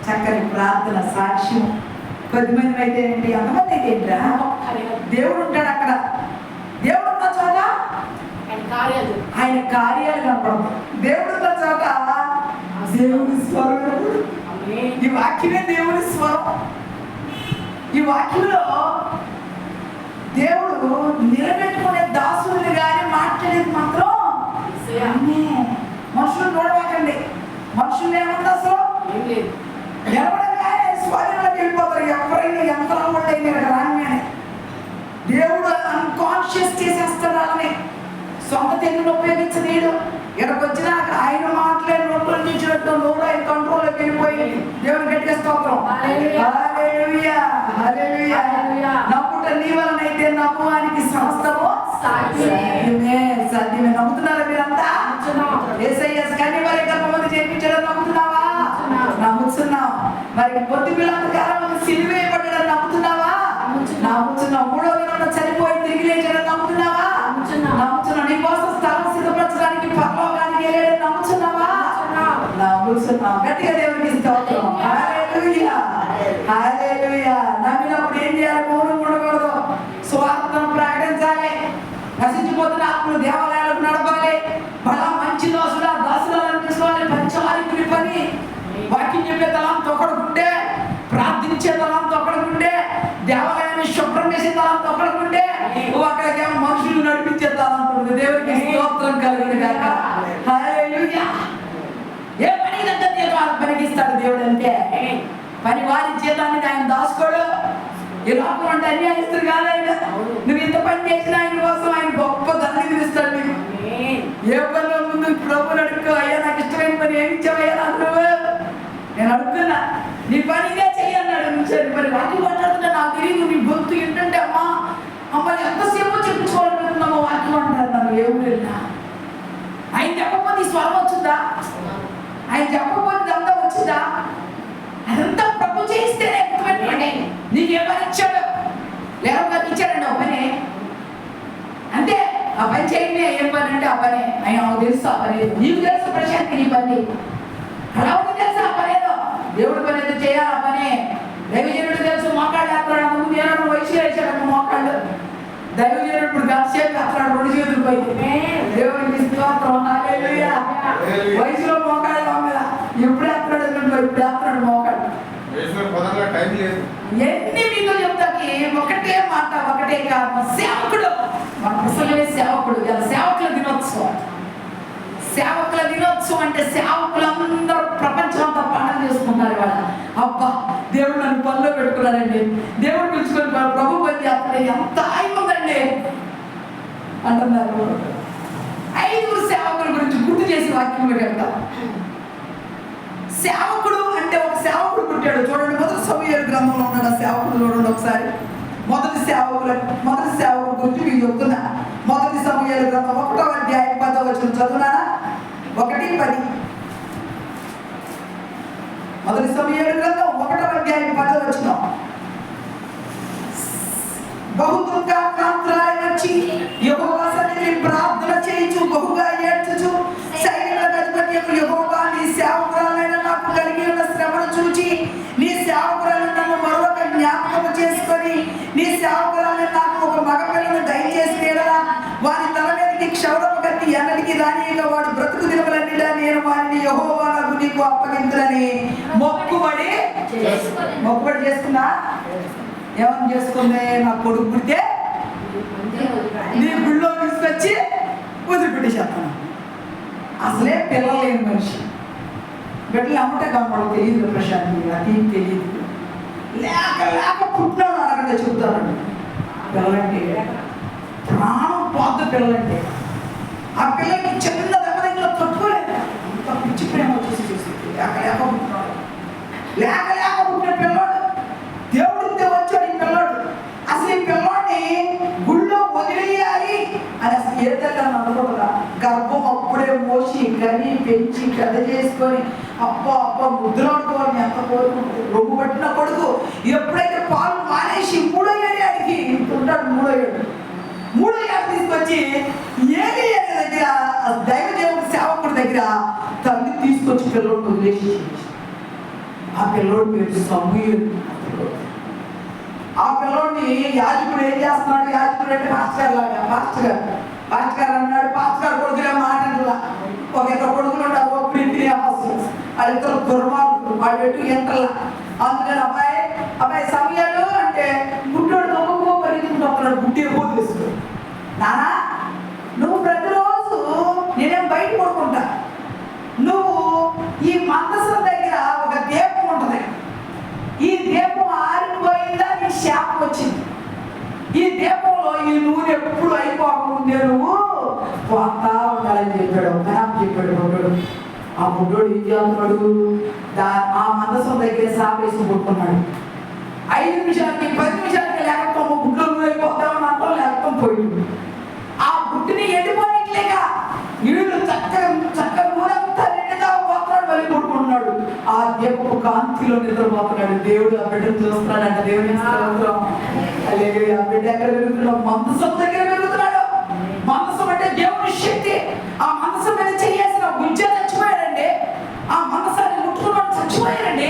చక్కని ప్రార్థన, సాక్ష్యం. 10 మంది అయితే ఏంటి, అంతమంది అయితే ఏంట్రా? దేవుడు ఉంటాడు అక్కడ. దేవుడు ఉన్న చోట ఆయన కార్యాలు కనపడదు. దేవుడు ఉన్న చోట దేవుని స్వరం. ఈ వాక్యమే దేవుని స్వరం. ఈ వాక్యంలో దేవుడు నిలబెట్టుకునే దాసుని కానీ మాట్లాడేది మాత్రం మనుషులు చూడవాకండి. మనుషులు ఏమన్నా అసలు నిలబడగానే స్వాధీనంలోకి వెళ్ళిపోతారు. ఎవరైనా ఎంత రావడైనా రాగానే దేవుడు అన్కాన్షియస్ చేసేస్తాడు వాళ్ళని. సొంత తెలుగును ఉపయోగించలేడు. ఇక్కడికి వచ్చినాక ఆయన మాట్లాడి నోట్లో చూసినట్టు నోరు ఆయన కంట్రోల్లోకి వెళ్ళిపోయి దేవుని గట్టిగా స్తోత్రం. హల్లెలూయా, హల్లెలూయా. నమ్ముట నీ వలనైతే నమ్మువానికి సమస్తము సాధ్యమే. నమ్ముతున్నారా మీరంతా? యేసయ్య కన్యమరి గర్భమందు జన్మించడం నమ్ముతున్నావా? నమ్ముతున్నావు. మరి పొద్దు పిల్లల సిలువేయబడ్డాడని నమ్ముతున్నావా? నమ్ముతున్నావు. 3వ దినాన చనిపోయి తిరిగి లేచాడని నమ్ముతున్నావా? నమ్ముతున్నావు. నీ కోసం స్థలం సిద్ధపరచడానికి పరలోకానికి వెళ్ళాడని నమ్ముతున్నావా? నమ్ముతున్నావు. గట్టిగా దేవునికి స్తోత్రం. హల్లెలూయా, హల్లెలూయా. నమ్మినప్పుడు ఏం చేయాలి? మౌనం ఉండకూడదు. సువార్తను ప్రకటించాలి. నశించిపోతున్న ఆత్మలు దేవాలయాలకు నడపాలి. బలా మంచి దాసులను తీసుకోవాలి. పంచాలికుని పని వాక్యం చెప్పే తలంతో ఒకడుకుంటే, ప్రార్థించే తలంతో ఒకడుకుంటే, దేవాలయాన్ని శుభ్రం చేసే తలంతో ఒకడుకుంటే, అక్కడికేమో మనుషులు నడిపించే తలంతో ఉంది. దేవుడికి స్తోత్రం కలుగును గాక. హల్లెలూయా. ఏ పని పనికి ఇస్తాడు దేవుడు అంటే. పని వారి జీతాన్ని ఆయన దాచుకోడు. ఈ లోపల అంటే అన్యాయస్తుడు కాదైనా. నువ్వు ఇంత పని చేసిన ఆయన కోసం ఆయన గొప్ప ధనం ఇస్తాడు నీకు. ఏ పనిలో ముందు ప్రభుని అడుక్కో, అయ్యా నాకు ఇష్టమైన పని ఏమి ఇచ్చావయ్యా నాకు నువ్వు? నేను అడుగుతున్నా, నీ పని ఇదే చెయ్యన్నాడు. మరి వాక్యం మాట్లాడుతున్నా నాకు తెలియదు. నీ గొంతు ఏంటంటే అమ్మా అమ్మని ఎంతసేపు చెప్పుకోవాలనుకుంటున్నామో వాక్యం అంటారు. నన్ను ఏమి వెళ్ళినా ఆయన చెప్పకపోతే స్వరం వచ్చిందా? ఆయన చెప్పకపోతే అంతా వచ్చిందా? అదంతా ప్రభు చేయిస్తేనే ఎక్కువ. నీకు ఏ పని ఇచ్చాడు? లేకపోతే ఇచ్చాడండి ఒక పని అంతే. ఆ పని చేయండి. ఏం పని అంటే ఆ పని ఆయన తెలుసు. ఆ పని నీకు తెలుసు. ప్రశాంతి నీ పని అలా తెలుసు. ఆ పని ఏదో దేవుడి పని ఏదో చేయాలి. ఆ పని దైవజనుడు తెలుసు. మోకాళ్ళు ఎత్తాడు. ముందు ఏమన్నా వయసు వేసాడు మోకాళ్ళు. దైవజనుడు ఇప్పుడు గంటసేపు ఎత్తాడు. 2 చేతులు పోయింది. దేవుడికి స్తోత్రం. హల్లెలూయా. వయసులో మోకాళ్ళు ఎప్పుడు ఎత్తాడు? ఇప్పుడు ఎత్తాడు మోకాళ్ళు. ఎన్ని మీతో చెప్తాకి ఒకటే మాట, ఒకటే కారణం. సేవకుడు. మన ముసలిమే సేవకుడు. సేవకుల దినోత్సవం. సేవకుల దినోత్సవం అంటే సేవకులందరూ ప్రపంచం అంతా పండుగ చేసుకుంటారు. వాళ్ళు అబ్బా దేవుడు నన్ను పనిలో పెట్టుకున్నారండి, దేవుడు పిలుచుకొని ప్రభు పని చేస్తాడు, ఎంత హాయి ఉందండి అంటున్నారు. 5 సేవకుల గురించి గుర్తు చేసి వాక్యం పెడతాం. సేవకుడు అంటే ఒక సేవకుడు పుట్టాడు. చూడండి, మొదటి సమూయేలు గ్రంథంలో ఉన్నాడు. ఆ సేవకుడు చూడండి ఒకసారి. మొదటి సేవకుడు గురించి మీకు చెప్తున్నా. మొదటి సమూయేలు గ్రంథం 1వ అధ్యాయం 10వ వచనం చదువునానా? 1:10. మొదటి సమూయేలు గ్రంథం 1వ అధ్యాయం 10వ వచనం. బహుదుఃఖాక్రాంతురాలై వచ్చి యెహోవా సన్నిధిని ప్రార్థన చేయుచు బహుగా ఏడ్చుచు, సైన్యముల అధిపతి యెహోవా నీ సేవకురాలైన నాకు కలిగి ఉన్న శ్రమను చూచి నీ సేవకురాలను నన్ను మరొక జ్ఞాపకం చేసుకొని నీ సేవకురాలను నాకు ఒక మగ పిల్లను దయచేసి తీరరా. వారి తల మీదకి క్షౌరపు కత్తి ఎన్నటికి రానియక వాడు బ్రతుకు దినములన్నిటా నేను వారిని యెహోవాకు నీకు అప్పగింతునని మొక్కుబడి చేసుకున్నా. ఏమని చేసుకుంది? నా కొడుకు పుడితే నీ గుళ్ళో తీసుకొచ్చి వదిలిపెట్టేసేస్తాను. అసలే పిల్లలు లేని మనిషి. బిడ్డలు అమ్మటే కమ్మడు తెలియదు. ప్రశాంతి అది తెలియదు. లేక పుట్టినాడు అడగండి చెబుతానండి. పిల్లలంటే ప్రాణం పోద్దు. పిల్లలంటే ఆ పిల్లలకి చిన్న దెబ్బ తట్టుకోలేదు. అంత పిచ్చి ప్రేమ వచ్చేసి లేక పుట్టినాడు. లేక పుట్టిన పిల్లడు దేవుడితో వచ్చాడు. ఈ పిల్లడు అసలు ఈ పిల్లోడిని గుళ్ళో వదిలేయాలి అని అసలు ఏ తల్లి అనుకుంటున్నా. గర్భం అప్పుడే మోసి కని పెంచి కథ చేసుకొని అబ్బా ముద్దులాడుకోవాలి. ఎంత కోరుకుంటుంది. రొమ్ము పట్టిన కొడుకు ఎప్పుడైతే పాలు మానేసి 3వ ఏడాదికి ఉంటాడు. 3వ ఏడాది తీసుకొచ్చి ఏది దగ్గర దైవదేవుడి సేవకుడి దగ్గర తల్లి తీసుకొచ్చి పిల్లలు వదిలేసి ఆ పిల్లోడి పేరు సమూయేలు. ఆ పిల్లోడిని యాజకుడు ఏం చేస్తున్నాడు? యాజకుడు అంటే పాస్టర్ లాగా, పాస్టర్ అన్నాడు. పాస్టర్ కొడుకులే మాటలా. ఒక ఇద్దరు కొడుకులు ఉంటారు, ఒక ప్రీతి అవసరం. వాళ్ళిద్దరు దుర్మార్గులు, వాళ్ళు ఎటు ఎంటలా. అందుకని అబ్బాయి సమయాలు అంటే గుడ్డోడు దొంగకు పరిగెత్తుకుంటున్నాడు, గుడ్డి ఎక్కువ తీసుకుని. నానా నువ్వు ప్రతిరోజు నేనేం బయట పడుకుంటా, నువ్వు ఈ మందసం దగ్గర ఒక దీపం ఉంటుంది, ఈ దీపం ఆరిపోయిందా నీ శాపం వచ్చింది. ఈ దీపంలో ఈ నూనె ఎప్పుడు అయిపోకముందే నువ్వు పోతా ఉండాలని చెప్పాడు. చెప్పాడు ఆ బుడ్డోడు ఏం చేస్తున్నాడు? ఆ మందసం దగ్గర సాపేసి పుట్టుకున్నాడు. 5 నిమిషాలకి 10 నిమిషాలకి లేకపోతే గుడ్లో అయిపోతామని అంటాం, లేకపోతే పోయింది. ఆ బుట్టిని ఎండిపోయిట్లేక నీళ్ళు చక్కగా నూరంతా నిండుగా పోతున్నాడు, మళ్ళీ పుట్టుకుంటున్నాడు. ఆ దీపపు కాంతిలో నిద్రపోతున్నాడు. దేవుడు ఆ బిడ్డను చూస్తున్నాడంట. దేవుని ఆ బిడ్డ ఎక్కడ పెరుగుతున్నాడు? మందసం దగ్గర పెరుగుతున్నాడు. మందసం అంటే దేవుని శక్తి. ఆ మనసు మీద చేయాల్సిన గుజ్జ చచ్చిపోయాడండి. ఆ మనసాన్ని ముట్టుకున్నాడు, చచ్చిపోయాడండి.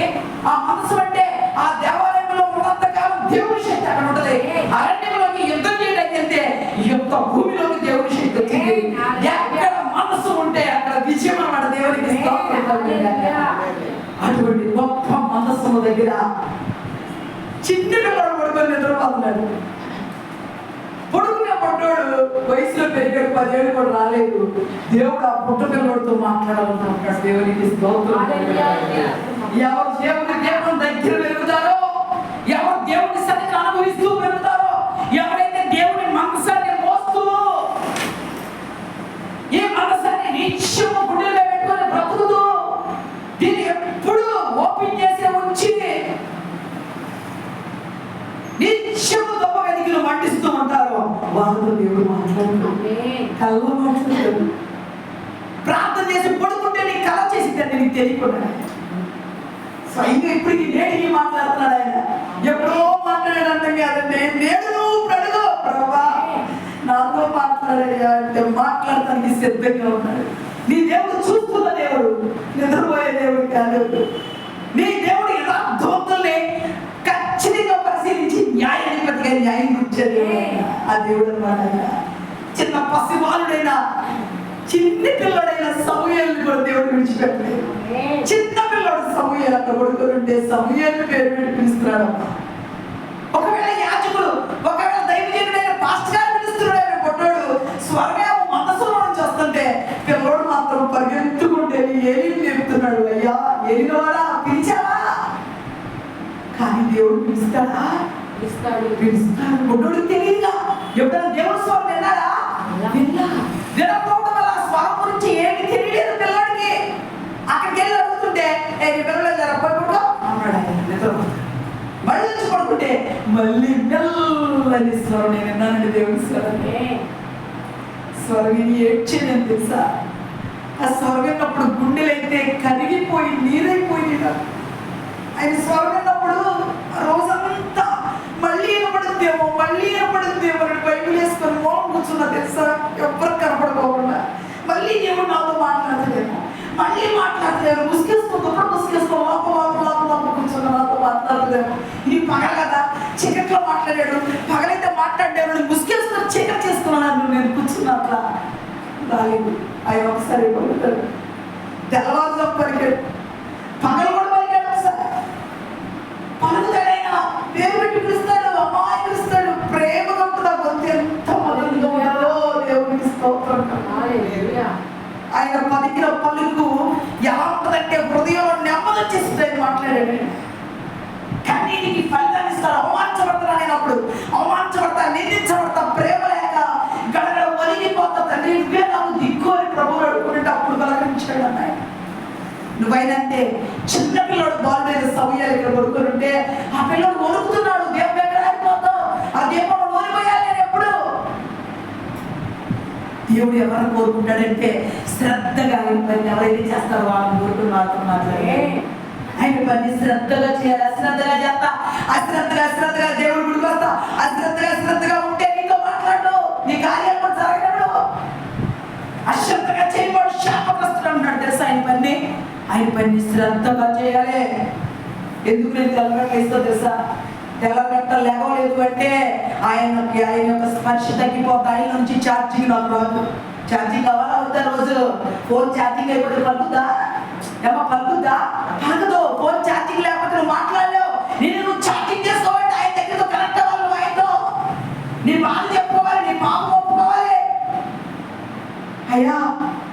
ఆ మనసు అంటే ఆ దేవాలయంలో ఉన్నంతకాలం దేవుని శక్తి అక్కడ ఉంటుంది. అరణ్యంలోకి యుద్ధం చేయడానికి వెళ్తే యుద్ధ భూమిలోకి దేవుని శక్తి వచ్చింది. ఎక్కడ మనసు ఉంటే అక్కడ విజయం అన్నమాట. దేవునికి అటువంటి గొప్ప మనస్సు దగ్గర చిన్న పిల్లడు పడుకొని నిద్రపోతున్నాడు. పొడుగునే పడ్డాడు, వయసులో పెరిగాడు, 10 ఏళ్ళు కూడా రాలేదు. దేవుడు ఆ పుట్ట పిల్లడితో మాట్లాడాలనుకుంటున్నాడు. దేవునికి స్తోత్రం. ఎవరు దేవుని దగ్గర పెరుగుతారో, ఎవరు దేవుని సన్నిధిని అనుభవిస్తూ పెరుగుతారో, ఎవరైతే దేవుని మనసాన్ని మోస్తూ ఈ మనసాన్ని నిత్యము గుండెలో పెట్టుకొని బ్రతుకుతూ దీన్ని ఎప్పుడు ఓపెన్ చేసే ఉంచి నిత్యము గొప్ప గదికి మండిస్తూ ఉంటారు. వాళ్ళతో దేవుడు మాట్లాడుతూ కళ్ళు మాట్లాడుతాడు. ప్రార్థన చేసి పడుకుంటే నీకు కళ చేసిందండి, నీకు తెలియకుండా. స్వయంగా ఇప్పటికి నేటికి మాట్లాడుతున్నాడు ఆయన. ఎప్పుడో మాట్లాడాడంటే కాదండి, నేడు నువ్వు అడుగు ప్రభా నాతో మాట్లాడాయా అంటే మాట్లాడటానికి సిద్ధంగా ఉన్నాడు. నీ దేవుడు చూస్తున్న దేవుడు, నిద్రపోయే దేవుడు కాదు. నీ దేవుడు యథార్థవంతుల్ని ఖచ్చితంగా పరిశీలించి న్యాయాధిపతిగా న్యాయం గుర్చాడు. ఆ దేవుడు అన్నమాట. చిన్న పసిబాలుడైన చిన్న పిల్లడైన సమూయేలుని కూడా దేవుడు విడిచిపెట్టలేదు. చిన్న పిల్లడు సమూయేలు అక్కడ కొడుకునుంటే సమూయేలు పేరు పెట్టి పిలుస్తున్నాడు. ఒకవేళ యాజకుడు, ఒకవేళ దైవజనుడైన పాస్టర్ గారు పిలుస్తున్నాడు, కొట్టాడు స్వర్గం మనసులో నుంచి వస్తుంటే పిల్లడు మాత్రం పరిగెత్తుకుంటే ఏలి చెప్తున్నాడు. అయ్యా ఏలినవాడా పిలిచావా? కానీ దేవుడు పిలుస్తాడా? పిలుస్తాడు. కొట్టోడు తెలియదుగా. ఎప్పుడైనా దేవుడు స్వరం విన్నాడా? వినకపోవడం వల్ల స్వరం గురించి ఏమి తెలియలేదు పిల్లడికి. అక్కడికి వెళ్ళి అడుగుతుంటే పిల్లలు అన్నాడు ఆయన. మళ్ళీ వచ్చి పడుకుంటే మళ్ళీ మెల్లని స్వరం. నేను విన్నానండి దేవుడి స్వరం. స్వరం ఏడ్చేదని తెలుసా? ఆ స్వరం విన్నప్పుడు గుండెలైతే కరిగిపోయి నీరైపోయి ఆయన స్వరం విన్నప్పుడు రోజంతా మళ్ళీ వినపడుద్దేమో బైబిల్ వేసుకొని మోహం కూర్చున్నా తెలుసా? ఎవ్వరు కనపడుకోకుండా మళ్ళీ దేవుడు నాతో మాట్లాడలేము, మళ్ళీ మాట్లాడలేము. ముసుకేసుకో లోపల కూర్చున్న నాతో మాట్లాడలేము. ఇది పగల కదా, చీకట్లో మాట్లాడాడు. పగలైతే మాట్లాడాడు, ముసుకేసుకొని చీకటి చేసుకున్నాను. నేను కూర్చున్నా అట్లా రాలేదు. ఆయన ఒకసారి పలుకుతాడు, తెల్లవారులో పలికాడు, పగలు కూడా పలికాడు. ఒకసారి పలుకుతాడైనా పేరు పెట్టి పిలుస్తాడు, అమ్మాయి పిలుస్తాడు. ప్రేమగా ఉంటుంది. గొంతు ఎంత మధురంగా ఉంటుందో దేవునికి స్తోత్రం. ఆయన పలికిన పలుకు ఎలా ఉంటుందంటే హృదయంలో నెమ్మది వచ్చేస్తుంది. ఆయన మాట్లాడాడు. కానీ నీకు ఫలితాన్ని ఇస్తాడు. అవమానించబడతా, నేను అప్పుడు అవమానించబడతా, నిందించబడతా, ప్రేమ లేక గడగడ ఒలిగిపోతా. తండ్రి నువ్వే నాకు దిక్కు అని ప్రభువు అడుగుకుంటే అప్పుడు బలకరించాడు అన్నాయి. నువ్వైనంతే. చిన్నపిల్లడు బాల్ మీద సమయాలు ఇక్కడ కొడుకుంటే ఆ పిల్లడు కొడుకుతున్నాడు. దేవుడు ఎక్కడ ఆగిపోతావు? ఆ దేవుడు ఓడిపోయాలి. నేను ఎప్పుడు దేవుడు ఎవరు కోరుకుంటాడంటే శ్రద్ధగా ఆయన పని ఎవరైతే చేస్తారో వాళ్ళని కోరుకున్నారు. ఆయన పని శ్రద్ధగా చేయాలి. అశ్రద్ధగా చేస్తా, అశ్రద్ధగా దేవుడు గుడికి వస్తా, అశ్రద్ధగా ఉంటే నీతో మాట్లాడు, నీ కార్యాలు కూడా జరగడు. అశ్రద్ధగా చేయబడు శాపగ్రస్తుడు అన్నాడు తెలుసా? ఆయన పని శ్రద్ధగా చేయాలి. ఎందుకు నేను తెల్లగట్ట వేస్తో తెలుసా? తెల్లగట్ట లేవలేదు అంటే ఆయన యొక్క స్పర్శ తగ్గిపోతే ఆయన నుంచి ఛార్జింగ్ నాకు రాదు. ఛార్జింగ్ కావాలా అవుతా? రోజు ఫోన్ ఛార్జింగ్ అయిపోతే పలుకుద్దా? ఏమో పలుకుద్దా? పలకదు. ఫోన్ ఛార్జింగ్ లేకపోతే నువ్వు మాట్లాడలేవు. నువ్వు ఛార్జింగ్ చేసుకోవాలి, ఆయన దగ్గరతో కనెక్ట్ అవ్వాలి. ఆయనతో నీ బాధ చెప్పుకోవాలి, నీ పాపం ఒప్పుకోవాలి. అయ్యా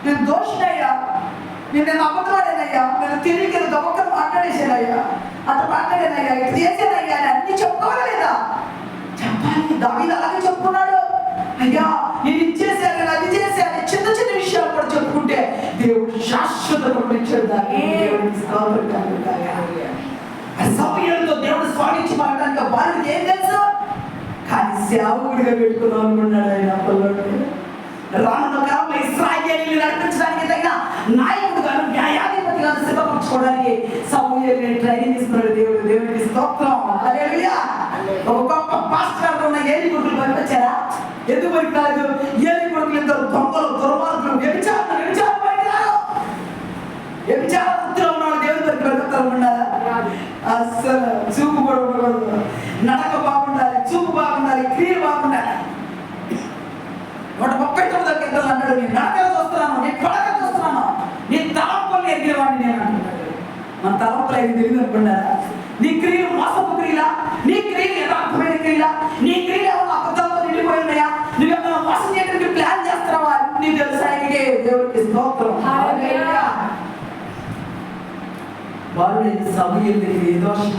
నేను దోషినయ్యా, నేను అబద్ధమాడానయ్యా, నేను తిరిగి గొప్పగా మాట్లాడేసానయ్యా, అట్లా మాట్లాడానయ్యా, ఇట్లా చేసానయ్యా అని అన్ని చెప్పుకోవాలి లేదా? చెప్పాలి. దావీదు అలాగే చెప్పుకున్నాడు. అయ్యా నేను ఇచ్చేసాను, నేను అది చేశాను, చిన్న చిన్న విషయాలు కూడా చెప్పుకుంటే దేవుడు శాశ్వతంగా ఇచ్చాడు. దాన్ని సమయంతో దేవుడు స్వామించి మాట్లాడడానికి బాలుడికి ఏం తెలుసు? కానీ సేవకుడిగా పెట్టుకున్నాం అనుకున్నాడు ఆయన. రానున్న కాలంలో ఇశ్రాయేలీయులను నడిపించడానికి తగిన నాయకుడుగా, న్యాయాధిపతిగా సిద్ధపరచుకోవడానికి సమూయేలుని ట్రైనింగ్ ఇస్తున్నాడు దేవుడు. దేవుడికి స్తోత్రం. హల్లెలూయా. ఒక గొప్ప పాస్టర్ ఉన్న ఏలి కొడుకులు పనికొచ్చారా? ఎందుకు పనికిరాదు? ఏలి కొడుకులు ఇద్దరు దొంగలు, దుర్మార్గులు, వ్యభిచార పనికిరారు. వ్యభిచార వృత్తిలో ఉన్నాడు దేవుడి పనికి పనికొస్తారనుకున్నారా? అస్సలు చూపు కూడా ఉండకూడదు. నడక బాగుండాలి, చూపు బాగుండాలి, క్రియలు బాగుండాలి. 139 కీర్తనలు అన్నాడు, నీ నడకలు చూస్తున్నాను, నీ పడక చూస్తున్నాను, నీ తలంపులు ఎగిరేవాడిని నేను అంటున్నాడు. మన తలంపులు అయితే తెలియదు అనుకున్నారా? నీ క్రియలు మోసపు క్రియలా? నీ క్రియలు యథార్థమైన క్రియలా? నీ క్రియలు ఏమన్నా అబద్ధాలతో నిండిపోయి ఉన్నాయా? నువ్వేమన్నా మోసం చేయడానికి ప్లాన్ చేస్తున్నావా? నీ తెలుసా? దేవుడికి స్తోత్రం. వాళ్ళు సమూయేలు దగ్గర ఏ దోషం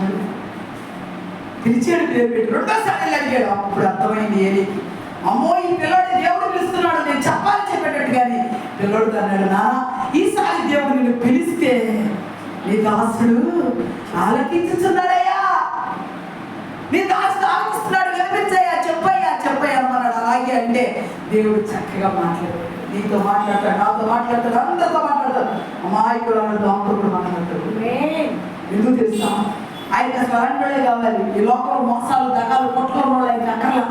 పిలిచాడు, పేరు పెట్టి రెండోసారి అడిగాడు. అప్పుడు అర్థమైంది ఏలికి, అమ్మో ఈ పిల్లోడు దేవుడు పిలుస్తున్నాడు, నేను చెప్పాలి చెప్పేటట్టు. కానీ పిల్లోడు అన్నాడు, నాన్న ఈసారి దేవుడు నిన్ను పిలిస్తే నీ దాసుడు ఆలకించుతున్నాడయ్యా, నీ దాసుడు ఆలకిస్తున్నాడు, కనిపించయ్యా, చెప్పయ్యా చెప్పయ్యా అన్నాడు. అలాగే అంటే దేవుడు చక్కగా మాట్లాడాడు. నీతో మాట్లాడతాడు, నాతో మాట్లాడతాడు, అందరితో మాట్లాడతాడు. అమాయకుడు డాక్టర్ మాట్లాడతాడు. ఎందుకు తెలుసా? ఆయనకి అసలు అలాంటి కావాలి. ఈ లోకంలో మోసాలు, దగాలు, కొట్టుకోవడం వాళ్ళు ఆయనకి అక్కర్లా.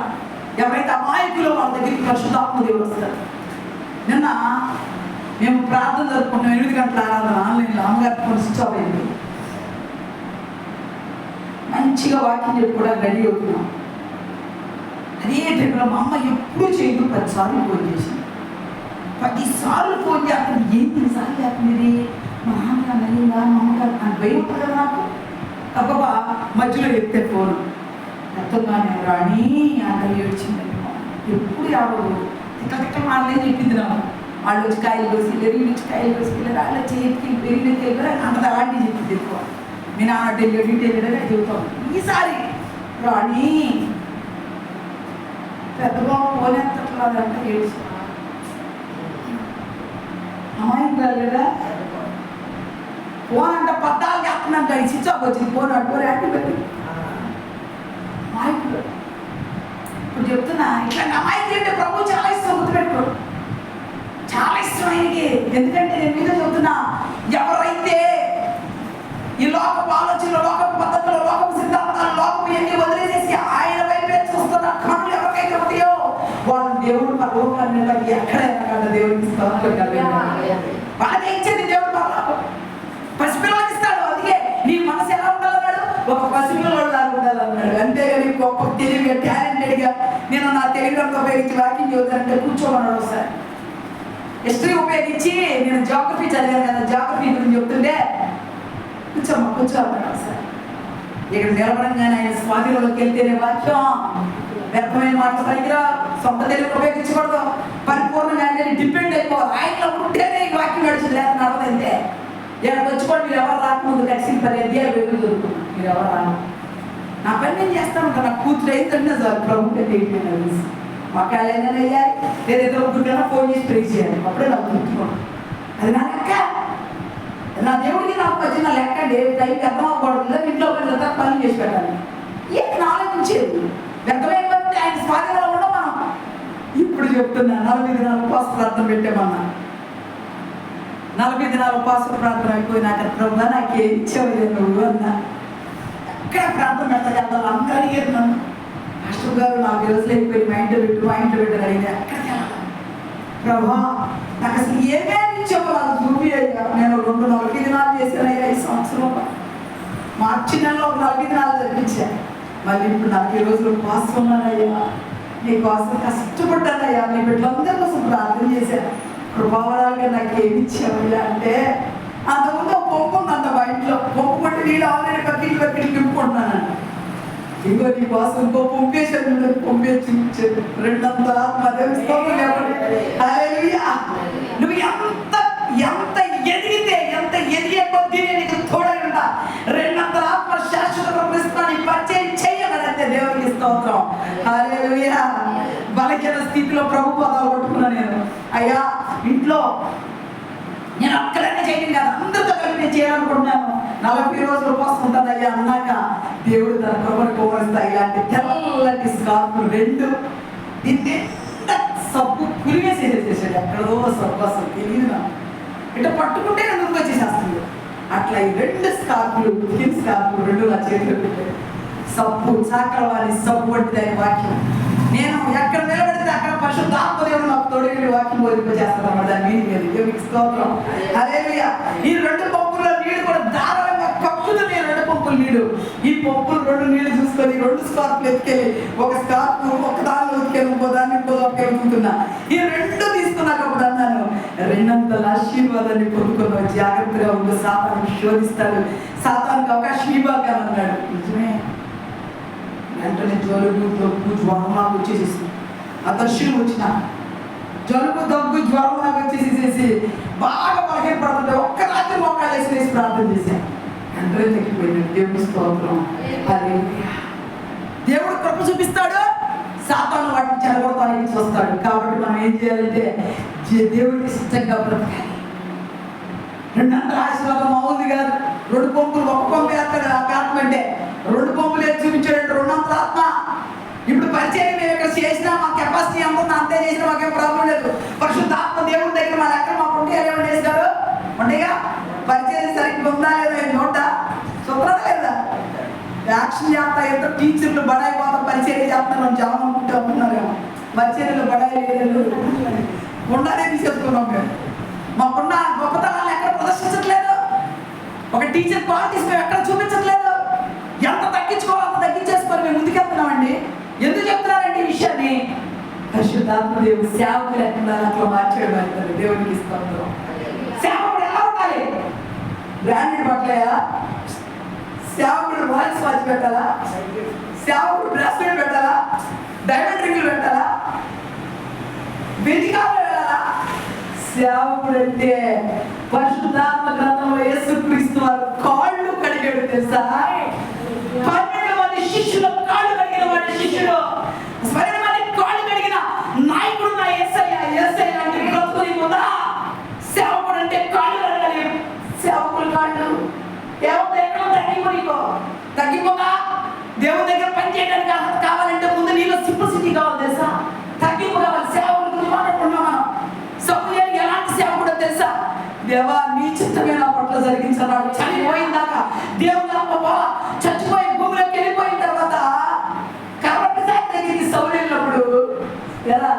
ఎవరైతే అమాయకులు వాళ్ళ దగ్గరికి పరిశుద్ధాత్మ దేవుడు వస్తారు. నిన్న మేము ప్రార్థన జరుపుకున్నాం, 8 గంటల ఆరాధన ఆన్లైన్లో. అమ్మగారికి కొన్ని స్విచ్ ఆఫ్ అయింది. మంచిగా వాకింగ్ చెప్పుకోవడానికి రెడీ అవుతున్నాం. అదే టైంలో మా అమ్మ ఎప్పుడు చేయదు, 10 సార్లు ఫోన్ చేసింది. 10 సార్లు ఫోన్ చేస్తాను. ఏంటి సార్లు చేస్తుంది? మా నాన్నగారు అయ్యిందా, మా అమ్మగారు నాకు భయం ఉంటుంది కదా నాకు. తప్పబా మధ్యలో ఎత్తే ఫోన్ ఎంతగానే రాణి అంత ఏడ్చింది. ఎప్పుడు ఎవరు తిక్క మాటలేని చెప్పింది నాకు. వాళ్ళు వచ్చి కాయలు కోసిలేరు, వీళ్ళు వచ్చి కాయలు కోసిలేరు, వాళ్ళు చేతికి పెరిగినకి వెళ్ళారు, అంత అలాంటివి చెప్పింది ఎక్కువ. మీ నాన్న డెలివరీ డెలివరీ చెబుతాం. ఈసారి రాణి పెద్దగా ఫోన్ ఎత్తట్లేదంటే ఏడ్చి అమ్మాయి లేదా ఫోన్ అంటే 14 చేస్తున్నాను, కానీ స్విచ్ ఆఫ్ వచ్చింది. ఫోన్ అడ్డు యాక్టివ్ పెట్టి అమాయకుడు. ఇప్పుడు చెప్తున్నా, ఇట్లాంటి అమాయకులు అంటే ప్రభు చాలా ఇష్టం, గుర్తుపెట్టుకో, చాలా ఇష్టం ఆయనకి. ఎందుకంటే నేను మీద చెప్తున్నా, ఎవరైతే ఈ లోకపు ఆలోచనలు, లోకపు పద్ధతులు, లోకపు సిద్ధాంతాలు, లోకపు ఎన్ని వదిలేసేసి ఆయన వైపే చూస్తున్న కన్నులు ఎవరికైతే ఉంటాయో వాళ్ళు దేవుడు పరలోకాన్ని ఎక్కడైనా దేవుడికి వాళ్ళకే ఇచ్చేది దేవుడు పరలోకం. పసిపిల్లలకి ఇస్తాడు. అందుకే నీ మనసు ఎలా ఉండాలన్నాడు? ఒక పసిపిల్లలు లాగా ఉండాలన్నాడు. అంతేగాని గొప్ప తెలివిగా, టాలెంటెడ్గా నేను నా తెలివిని ఉపయోగించి వాకింగ్ చదువుతానంటే కూర్చోమన్నాడు. ఒకసారి హిస్టరీ ఉపయోగించి నేను జాగ్రఫీ చదివాను కదా, జాగ్రఫీ గురించి చెప్తుంటే కూర్చోమ్మా కూర్చోమన్నాడు. ఒకసారి ఇక్కడ నిలబడంగానే ఆయన స్వాధీనంలోకి వెళ్తేనే వాక్యం వ్యర్థమైన మాటలు పలికిరా, సొంత తెలివిని ఉపయోగించకూడదు, పరిపూర్ణంగా ఆయన డిపెండ్ అయిపోవాలి. ఆయనలో ఉంటేనే ఈ వాక్యం నడిచింది, లేకపోతే నడవదంతే. ఇక్కడికి వచ్చుకోండి, మీరు ఎవరు రాకముందు కలిసి 10 అధ్యాయాలు వెలుగు దొరుకుతుంది. మీరు ఎవరు రాను, నా పని నేను చేస్తాను ఉంటాను. నా కూతురు అయిందంటే చాలు, ప్రభుత్వం అయిపోయినా మాకాయలు ఏదైనా వేయాలి, లేదా ఇద్దరు ముగ్గురికైనా ఫోన్ చేసి ప్రే చేయాలి. అప్పుడే నాకు గుర్తుకోండి. అది నా లెక్క. నా దేవుడికి నాకు మధ్య నా లెక్క అండి. టైంకి అర్థం అవ్వకూడదు, ఇంట్లో ఒక పనులు చేసి పెట్టాలి. ఏంటి ఆలోచించేది? వ్యర్థమైపోతే ఆయన స్వాధీనంలో ఉండవు మనం. ఇప్పుడు చెప్తున్నా, 40 దినాలు ఉపవాస ప్రార్థన పెట్టామన్నా. 40 దినాలు ఉపవాస ప్రార్థన అయిపోయినాక ప్రభు నాకేం ఇచ్చేవాళ్ళు నువ్వు అన్నా. ఎక్కడ ప్రార్థన పెట్టగలరు? అందరూ అడిగారు నన్ను, మాస్టర్ గారు 4 రోజులు అయిపోయి మా ఇంట్లో పెట్టు అడిగితే ఎక్కడికి వెళ్ళాలి ప్రభా, నాకు అసలు ఏమేమి ఇచ్చేవాళ్ళు నాకు చూపి అయ్యా. నేను 2 40 దినాలు చేశానయ్యా ఈ సంవత్సరం. మా మార్చి నెలలో ఒక 4 దినాలు జరిపించాను. మళ్ళీ ఇప్పుడు 40 రోజులు ఉపవాసం ఉన్నానయ్యా, నీ కోసం కష్టపడ్డానయ్యా, నీ బిడ్డలందరి కోసం ప్రార్థన చేశాను, కృపావరాలుగా నాకు ఏమి ఇచ్చావయ్యా అంటే, అంతకుముందు ఒక పంపు ఉందంట మా ఇంట్లో. పంపు పట్టి నీళ్ళు ఆల్రెడీ బకెట్ నింపుకుంటున్నానండి. ఇంకో నీ కోసం ఇంకో పంపేశాను, పంపేసి చూపించాను. 2 ఆత్మ నువ్వు ఎంత ఎదిగితే, ఎంత ఎదిగే కొద్దీ నీకు తోడై ఉంటా. 2 ఆత్మ శాశ్వత ప్రతిష్టాన్ని పరిచయం చేయగలంటే దేవునికి స్తోత్రం. హల్లెలూయా. బలహీన స్థితిలో ప్రభు పదాలు పట్టుకున్నా నేను. అయ్యా ఇంట్లో నేను ఒక్కడైనా చేయను కాదు, అందరితో కలిపి నేను చేయాలనుకుంటున్నాను. 40 రోజులు ఉపవాసం ఉంటుందయ్యా అన్నాక దేవుడు తన కృపను కోరుస్తాయి. ఇలాంటి తెల్లటి స్కార్పులు 2 దీన్ని సబ్బు పులివేసేసేసాడు. ఎక్కడో సబ్బు అసలు తెలియదు, ఇట్లా పట్టుకుంటే నన్ను వచ్చేసేస్తుంది. అట్లా ఈ 2 స్కార్పులు, స్కార్పులు 2 నా చేతిలో పెట్టాడు. సబ్బు చాకరవారి సబ్బు వంటి దాని వాక్యం. నేను ఎక్కడ నిలబడితే అక్కడ పరిశుద్ధాత్మ దేవుడు నాకు తోడుగా వాక్యం బోధింపజేస్తాను అన్నమాట. దాని మీనింగ్ అది. దేవునికి స్తోత్రం. హల్లెలూయా. ఈ 2 పంపుల్లో నీళ్ళు కూడా ధారాళంగా కక్కుతుంది. 2 పంపుల నీళ్ళు, ఈ పంపులు 2 నీళ్ళు చూసుకొని 2 స్కార్పులు ఎత్తుకెళ్ళి, ఒక స్కార్పు ఒక దానిలో ఉతికెళ్ళి ఇంకో దాన్ని ఇంకో ఎత్తుకుతున్నా. ఈ 2 తీసుకున్నాక అప్పుడు అన్నాను, 2 ఆశీర్వాదాన్ని పొందుకున్నావు, జాగ్రత్తగా ఉండు, సాతాను శోధిస్తాడు, సాతానికి అవకాశం ఇవ్వక అన్నాడు. నిజమే. వెంటనే జలుబు దగ్గు జ్వరం నాకు వచ్చేసేసి, ఆ దర్శనం వచ్చిన జలుబు దగ్గు జ్వరం నాకు వచ్చేసేసి బాగా బలహీనపడుతుంటే ఒక్క రాత్రి మొక్కలు వేసి ప్రార్థన చేశాను. వెంటనే తగ్గిపోయింది. దేవుడి స్తోత్రం. హల్లెలూయా. దేవుడు కృప చూపిస్తాడు, సాతాను వాటిని చెడగొడతానికి చూస్తాడు. కాబట్టి మనం ఏం చేయాలంటే దేవుడికి ఇష్టంగా బ్రతకాలి. 2 ఆశీర్వాదం మామూలు కాదు. 2 పంపులు, ఒక పంపు వేస్తాడు ఆ ఆత్మ అంటే, 2 పంపులు వేసి చూపించాడు. 2 ఆత్మ. ఇప్పుడు పరిచయం మేము ఇక్కడ చేసినా మా కెపాసిటీ ఎంత అంతే చేసినా మాకేం ప్రాబ్లం లేదు. పరిశుద్ధాత్మ దేవుడి దగ్గర మా లెక్క మా పుట్టి ఏమైనా వేసినాడు ఉండేగా. పరిచయం సరిగ్గా ఉందా లేదా నోట శుభ్రత లేదా, యాక్షన్ చేస్తా ఎంతో టీచర్లు బడాయి పోతా పరిచయం చేస్తున్నారు. మనం జనం అనుకుంటే అనుకున్నారేమో. పరిచర్యలు బడాయి లేదు ఉండాలని చెప్తున్నాం. మేము మాకున్న గొప్పతనాన్ని ఎక్కడ ప్రదర్శించట్లేదు. ఒక టీచర్ క్వాలిటీస్ మేము ఎక్కడ చూపించట్లేదు. ఎంత తగ్గించుకోవాలో అంత తగ్గించేసుకొని మేము ముందుకెళ్తున్నామండి. ఎందుకు చెప్తున్నానండి ఈ విషయాన్ని? పరిశుద్ధాత్మ దేవుడు సేవకులు ఎక్కడ అట్లా మార్చేయడం అవుతుంది. దేవుడికి ఇస్తాం. సేవకుడు ఎలా ఉండాలి? బ్రాండెడ్ బట్టలేదా? సేవకుడు వాయిస్ వాచ్ పెట్టాలా? సేవకుడు బ్రాస్లెట్ పెట్టాలా? డైమండ్ రింగులు పెట్టాలా? వెతికాలు వెళ్ళాలా? సేవకుడు అంటే పరిశుద్ధాత్మ గ్రంథంలో యేసుక్రీస్తు వారు కాళ్ళు కడిగాడు తెలుసా? 12 మంది శిష్యులు కాళ్ళు కడిగిన వాడి శిష్యుడు, 12 మంది కాళ్ళు కడిగిన నాయకుడు నా యేసయ్య. యేసయ్య అంటే బ్రతుకుని ఉందా? సేవకుడు అంటే కాళ్ళు కడగాలి. సేవకులు కాళ్ళు ఏముంది? ఎక్కడ తగ్గిపోతా? దేవుని దగ్గర పని చేయడానికి అర్హత కావాలంటే ముందు నీలో సింప్లిసిటీ కావాలి తెలుసా? తగ్గింపు కావాలి. సేవకుల గురించి మాట్లాడుకుంటున్నాం మనం. సమూయేలుకి ఎలాంటి సేవకుడో తెలుసా? దేవా నీ చిత్తమే నా పట్ల జరిగించన్నాడు. చనిపోయిందాక దేవుని ఆత్మ చచ్చిపోయి భూమిలోకి వెళ్ళిపోయిన తర్వాత కర్రపిశాచి దగ్గరికి సౌలు వెళ్ళినప్పుడు ఎలా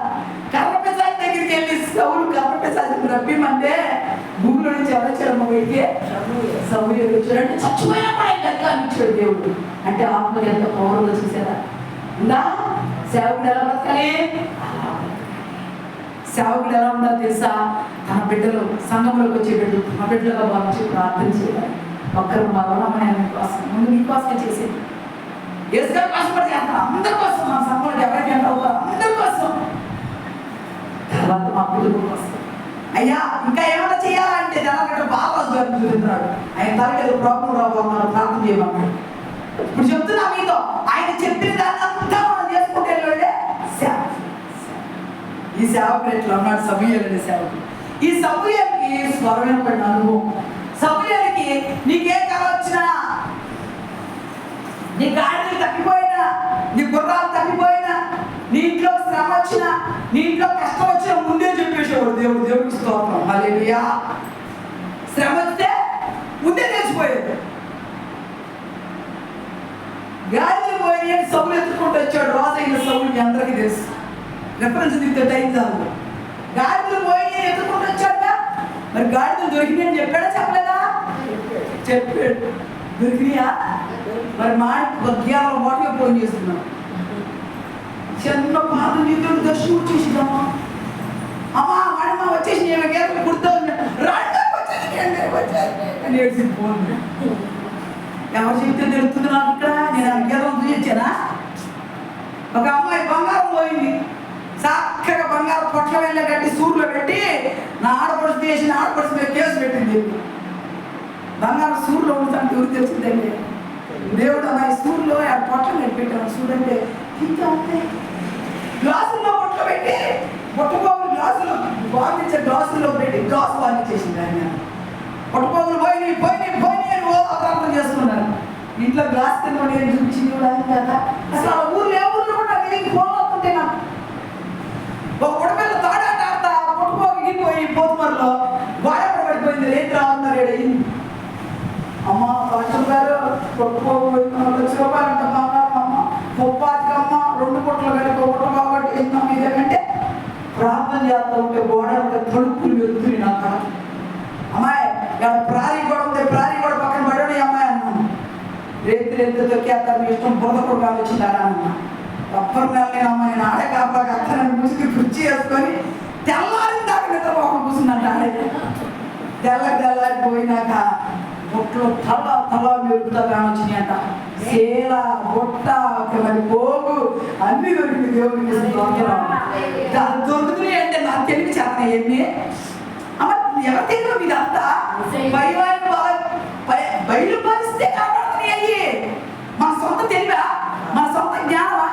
కర్రపిశాచి దగ్గరికి వెళ్ళి సౌలు కర్రపిశాచిని రప్పిమంటే భూమిలో నుంచి ఎవరొచ్చారమ్మ బయటికి? సమూయేలు వచ్చాడంటే చచ్చిపోయినప్పుడు ఆయన గట్టిగా దేవుడు. అంటే ఆత్మ ఎంత పౌరులో చూసారా? ఉందా? సేవకుడు ఎలా బతకాలి? సేవకుడు ఎలా ఉండాలో తెలుసా? తన బిడ్డలు సంఘంలోకి వచ్చే బిడ్డలు తన బిడ్డలుగా భావించి ప్రార్థన చేయాలి. ఒక్కరు మరణమైన కోసం ముందు నీ కోసమే చేసేది. యేసుగారి కోసం కూడా చేస్తాను, అందరి కోసం. మా సంఘంలో ఎవరికి ఎంత అవుతారు అందరి కోసం. తర్వాత మా కుటుంబం కోసం. అయ్యా ఇంకా ఏమైనా చేయాలంటే జనాలు బాగా చూస్తున్నాడు. ఆయన తనకి ఏదో ప్రాబ్లం రాబోతున్నారు, ప్రార్థన చేయమన్నాడు. ఇప్పుడు చెప్తున్నా మీతో, ఆయన చెప్పిన దాన్ని అంతా మనం చేసుకుంటే ఈ సేవకుడు ఎట్లా ఉన్నాడు? సమూయేలు అనే సేవకుడు. ఈ సమూయేలుకి స్వరం పడిన అనుభవం. సమూయేలుకి నీకే కళ వచ్చినా, నీ గాడిదలు తప్పిపోయినా, నీ గుర్రాలు తప్పిపోయినా, నీ ఇంట్లో శ్రమ వచ్చినా, నీ ఇంట్లో కష్టం వచ్చినా ముందే చెప్పేసేవాడు దేవుడు. దేవుడికి స్తోత్రం. హల్లెలూయా. శ్రమ వస్తే ముందే తెలిసిపోయేది. గాడిదలు పోయి సౌలు ఎత్తుకుంటూ వచ్చాడు. రోజైన సౌలు మీ అందరికీ తెలుసు. రెఫరెన్స్ దిగితే టైం చాలు. గాడిదలు పోయి ఎత్తుకుంటూ వచ్చాడుగా. మరి గాడిదలు దొరికినాయని చెప్పాడా చెప్పలేదా? చెప్పాడు. దొరికినాయా? మరి గేదల వాటిగా ఫోన్ చేస్తున్నాం. చిన్న పాత నిధులు దర్శనం వచ్చేసిద్దామా? అమ్మా వాడమ్మా వచ్చేసి నేను గేదలు కుడుతూ ఉన్నాను. వచ్చేసి ఏడ్చింది ఫోన్. ఎవరు చెప్తే తెలుస్తుంది నాకు ఇక్కడ? నేను ఆ గేదలు చూపించానా? ఒక అమ్మాయి బంగారం పోయింది. చక్కగా బంగారం పొట్ల వెళ్ళేటట్టు సూర్లో పెట్టి నా ఆడపడుచు చేసి నా ఆడపడుచు మీద కేసు పెట్టింది. బంగారం సూర్లో ఉంటుందంటే ఎవరు తెలిసిందండి? దేవుడు అమ్మాయి సూర్లో ఆ పొట్ల నేను పెట్టాను. సూర్య అంటే ఇంకా ఉంటాయి గ్లాసుల్లో పొట్ల పెట్టి పొట్టపోగులు గ్లాసులు వాయించే గ్లాసుల్లో పెట్టి గ్లాసు వాయించేసింది. ఆయన పొట్టపోగులు పోయి అని అర్థం చేసుకున్నారు. ఇంట్లో గ్లాస్ తినడం ఏం చూపించింది కూడా కదా. అసలు ఆ ఊర్లో ఏ ఊర్లో కూడా నేను ఫోన్ అవుతుంటే నాకు ఒక పొడపిల్ల తాడాట ఆడతా పొట్టుపోగి పోయి పోతుమర్లో వాడపడ పడిపోయింది. రేటు రావున్నారు అయింది. అమ్మ పాస్టర్ గారు పొట్టుపోయి ₹1,00,000 అంట బంగారం అమ్మ ముప్పాతికమ్మ 2 పొట్లు కలిపి ఒకటి కాబట్టి ఎన్నో ఇదేమంటే ప్రార్థన చేస్తా ఉంటే గోడ తలుపులు వెళ్తుంది నా కాదు. అమ్మాయి ప్రారీ కూడా ఉంది, ప్రారీ కూడా పక్కన పడని అమ్మాయి అన్నాను. రేపు దొరికేస్తారు మీ ఇష్టం బురద కూడా వచ్చిందారా అన్న. రబ్బర్ నేను అమ్మాయి ఆడే కాపాకి అత్తనని ముసుగు కుర్చీ వేసుకొని తెల్లారి దాకా నిద్ర పోకుండా కూర్చుందంట. ఆడే తెల్లారిపోయినాక బొట్లు తల మెరుగుతా కానొచ్చినాయంట. సేల బొట్ట మరి పోగు అన్ని దొరికింది. దేవుడికి దొరుకుతున్నాయి అంటే నాకు తెలివి చేత ఎన్ని అమ్మ ఎవరు తెలియదు ఇదంతా బయలు పరిస్తే కనబడుతున్నాయి. అయ్యి మన సొంత తెలివా? మన సొంత జ్ఞానమా?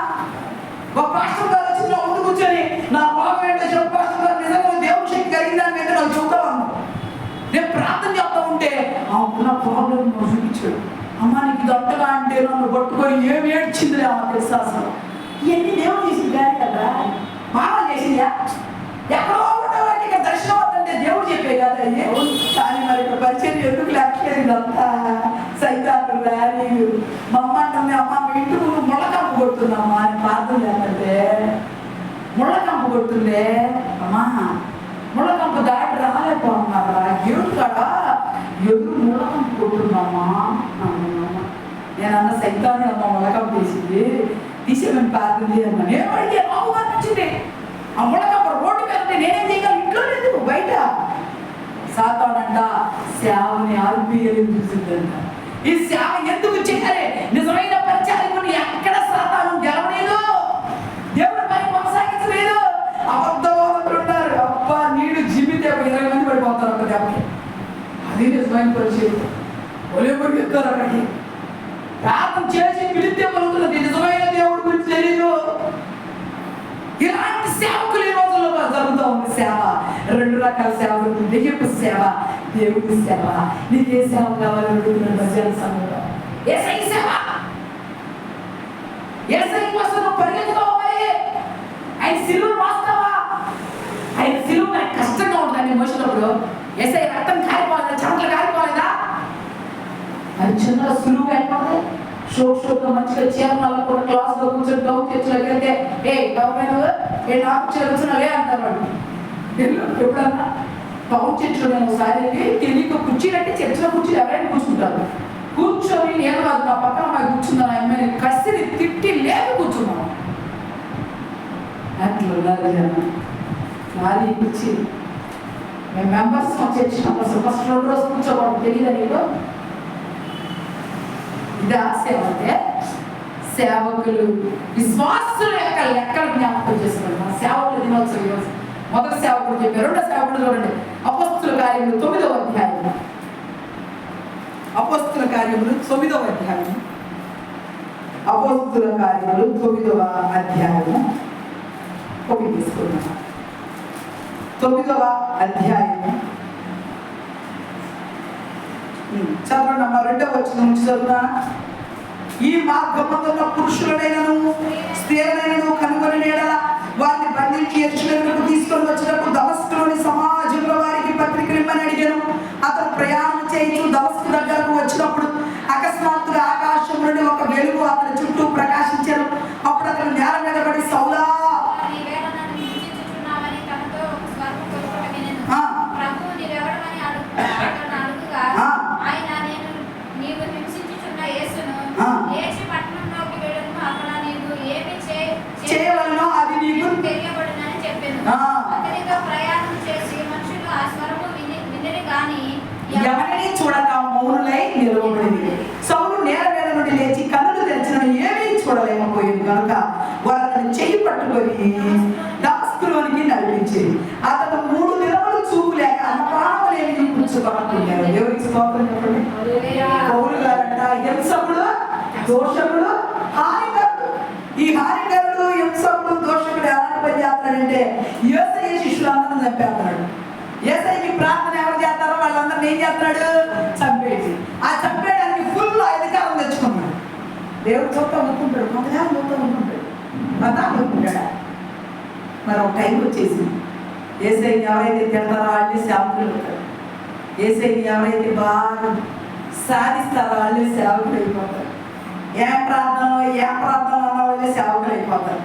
ఒక పాస్టర్ గారు వచ్చి నా ముందు కూర్చొని నా బాబు ఏంటో చెప్పు పాస్టర్ గారు నిజంగా దేవుడి శక్తి కలిగిందని అంటే నాకు చెబుతా ఉన్నాను. నేను ప్రార్థన చేస్తా ఉంటే నా ప్రాబ్లం చూపించాడు. అమ్మ నీకు దొట్టగా అంటే నన్ను పట్టుకొని ఏమి ఏడ్చింది అమ్మ తెలుసా? అసలు ఇవన్నీ దేవుడు చేసింది కానీ కదా మామ చేసిందా? ఎక్కడో ఉండేవాడికి ఇక్కడ దర్శనం అవుతుంటే దేవుడు చెప్పే కదా అయ్యే. కానీ మరి ఇక్కడ పరిచయం ఎందుకు లేకపోతే ఇదంతా సైతాను ర్యాలీ మా అమ్మ అంటుంది. అమ్మ మీ ఇంటి ముందు ముళ్ళకంపు కొడుతుందమ్మా అని ప్రార్థన చేస్తుంటే ముళ్ళకంపు కొడుతుందే. అమ్మా ముళ్ళకంపు దాటి రాలేకపోతున్నారా? ఏడు కాడా ఎదురు ముళ్ళకంపు కొడుతుందమ్మా. నేను అన్న సైతాన్ని అమ్మ ముళ్ళకంపు తీసి మేము ప్రార్థన చేయమ్మా. నేను అడిగే బాబు అనిపించింది. ఆ ముళ్ళకంపు రోడ్డు మీద నేనేం చేయగలను? ఇంట్లో లేదు బయట. సాతానంట సేవని ఆర్మీయలు చూసిందంట. ఈ సేవ ఎందుకు చేయాలి? నిజమైన పరిచారకుని ఎక్కడ సాతాను గెలవలేదు, దేవుడి పని కొనసాగించలేదు. అబద్ధవాదులు ఉన్నారు. అబ్బా నీడు జీవితే 20 మంది పడిపోతారు ఒక దెబ్బకి. అది నిజమైన పరిచయం. ఒలిపురికి ఎత్తారు అక్కడికి. ప్రార్థన చేసి పిలిస్తే పలుకుతుంది. నిజమైన దేవుడి గురించి తెలియదు. ఇలాంటి సేవకులు ఈ రోజుల్లో జరుగుతూ ఉంది. సేవ 2 రకాల సేవలు. దెయ్యపు సేవ, దేవుడి సేవ. నీకు ఏ సేవ కావాలి అడుగుతున్నాడు భజన సమయంలో. యేసయ్య సేవ. యేసయ్య కోసం నువ్వు పరిగెత్తుకోవాలి. ఆయన సిలువను మోస్తావా? ఆయన సిలువ నాకు కష్టంగా ఉంటుంది మోసినప్పుడు. యేసయ్య రక్తం కారిపోలేదా? చెమటలు కారిపోలేదా? అది చిన్న సులువుగా అయిపోతుంది. షోక్గా మంచిగా చీరలు కూడా క్లాస్లో కూర్చొని డౌట్ చర్చలోకి వెళ్తే గవర్నమెంట్ నాకు చదువుతున్నావే అంటారు వాళ్ళు. ఎప్పుడన్నా డౌట్ చర్చలో నేను ఒకసారి తెలియక కుర్చీలంటే చర్చలో కూర్చొని ఎవరైనా కూర్చుంటారు. కూర్చొని నేను కాదు నా పక్కన మాకు కూర్చున్నాను. అమ్మాయిని కసిరి తిట్టి లేక కూర్చున్నాను. అట్లా ఖాళీ కూర్చి మేము మెంబర్స్ చర్చ ఫస్ట్ 2 రోజు కూర్చోకూడదు. తెలియదా నీకు? ఇది సేవ అంటే సేవకులు విశ్వాసుల యొక్క లెక్కలు జ్ఞాపకం చేసుకోండి. మన సేవకులు దినోత్సవం ఈరోజు మొదటి సేవకుడు చెప్పారు. 2వ సేవకుడు చూడండి. అపోస్తుల కార్యములు 9వ అధ్యాయం. అపోస్తుల కార్యములు 9వ అధ్యాయం. అపోస్తుల కార్యములు 9వ అధ్యాయము ఒకటి తీసుకున్నాం. 9వ అధ్యాయము చదవండి అమ్మ. 2వ వచనం నుంచి చదువునా. ఈ మార్గమున పురుషులనైనను స్త్రీలనైనను కనుగొని వారిని బంధించి యెరూషలేముకు తీసుకొని వచ్చినప్పుడు దమస్కులోని సమాజంలో వారికి పత్రికలు ఇమ్మని అడిగాను. అతను ప్రయాణం చేయించు దమస్కు దగ్గరకు వచ్చినప్పుడు అకస్మాత్తుగా ఆకాశం నుండి ఒక వెలుగు అతని చుట్టూ ప్రకాశించారు. అప్పుడు అతను నేల మీద పడి సౌలా పట్టుకొని దమస్కులోనికి నడిపించింది. అతను 3 దినములు చూపు లేక అన్నపానములేమి పుచ్చుకొనుకున్నాడు. దేవునికి స్తోత్రం చెప్పండి. పౌలు గారంట హింసకుడు, దోషకుడు, హానికరుడు. ఈ హానికరుడు, హింసకుడు, దోషకుడు ఎలాంటి పని చేస్తాడంటే యేసయ్య శిష్యులందరూ చంపేస్తున్నాడు. యేసయ్యకి ప్రార్థన ఎవరు చేస్తారో వాళ్ళందరినీ ఏం చేస్తున్నాడు? చంపేసి. ఆ చంపేయడానికి ఫుల్ అధికారం తెచ్చుకున్నాడు. దేవుడు చూస్తా అనుకుంటాడు, కొంతకాలం చూస్తా అనుకుంటాడు, అంతా అనుకుంటాడా. మరి ఒక టైం వచ్చేసింది. యేసయ్యని ఎవరైతే తిడతారో వాళ్ళే సేవకులు అవుతారు. యేసయ్యని ఎవరైతే బాగా సాధిస్తారో వాళ్ళే సేవకులు అయిపోతారు. ఏం ప్రార్థన అన్న వాళ్ళే సేవకులు అయిపోతారు.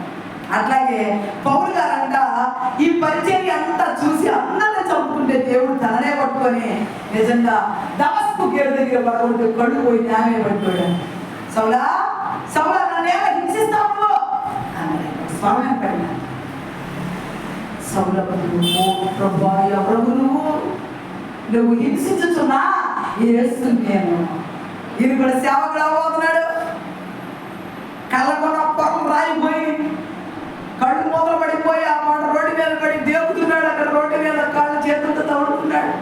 అట్లాగే పౌలు గారంట ఈ పరిచర్య అంతా చూసి అందరిని చంపుకుంటే దేవుడు తననే పట్టుకొని నిజంగా దమస్కు గేటు దగ్గర పడకుంటే కళ్ళు పోయి న్యాయమే పడిపోయాడు. సౌలా సౌలా నన్నేమో హింసిస్తావు అన్నాడు. స్వామి పడినా సౌల ప్రభా ఎవరు నువ్వు హింసించుతున్నా యేసు నేను. ఇది కూడా సేవకుడు అవ్వబోతున్నాడు. కళ్ళకున్న పొరం రాయిపోయి కళ్ళు మూతలు పడిపోయి ఆ మాట రోడ్డు మీద పడి దేవుతున్నాడు. అక్కడ రోడ్డు మీద కాళ్ళు చేతులతో తవ్వుతున్నాడు.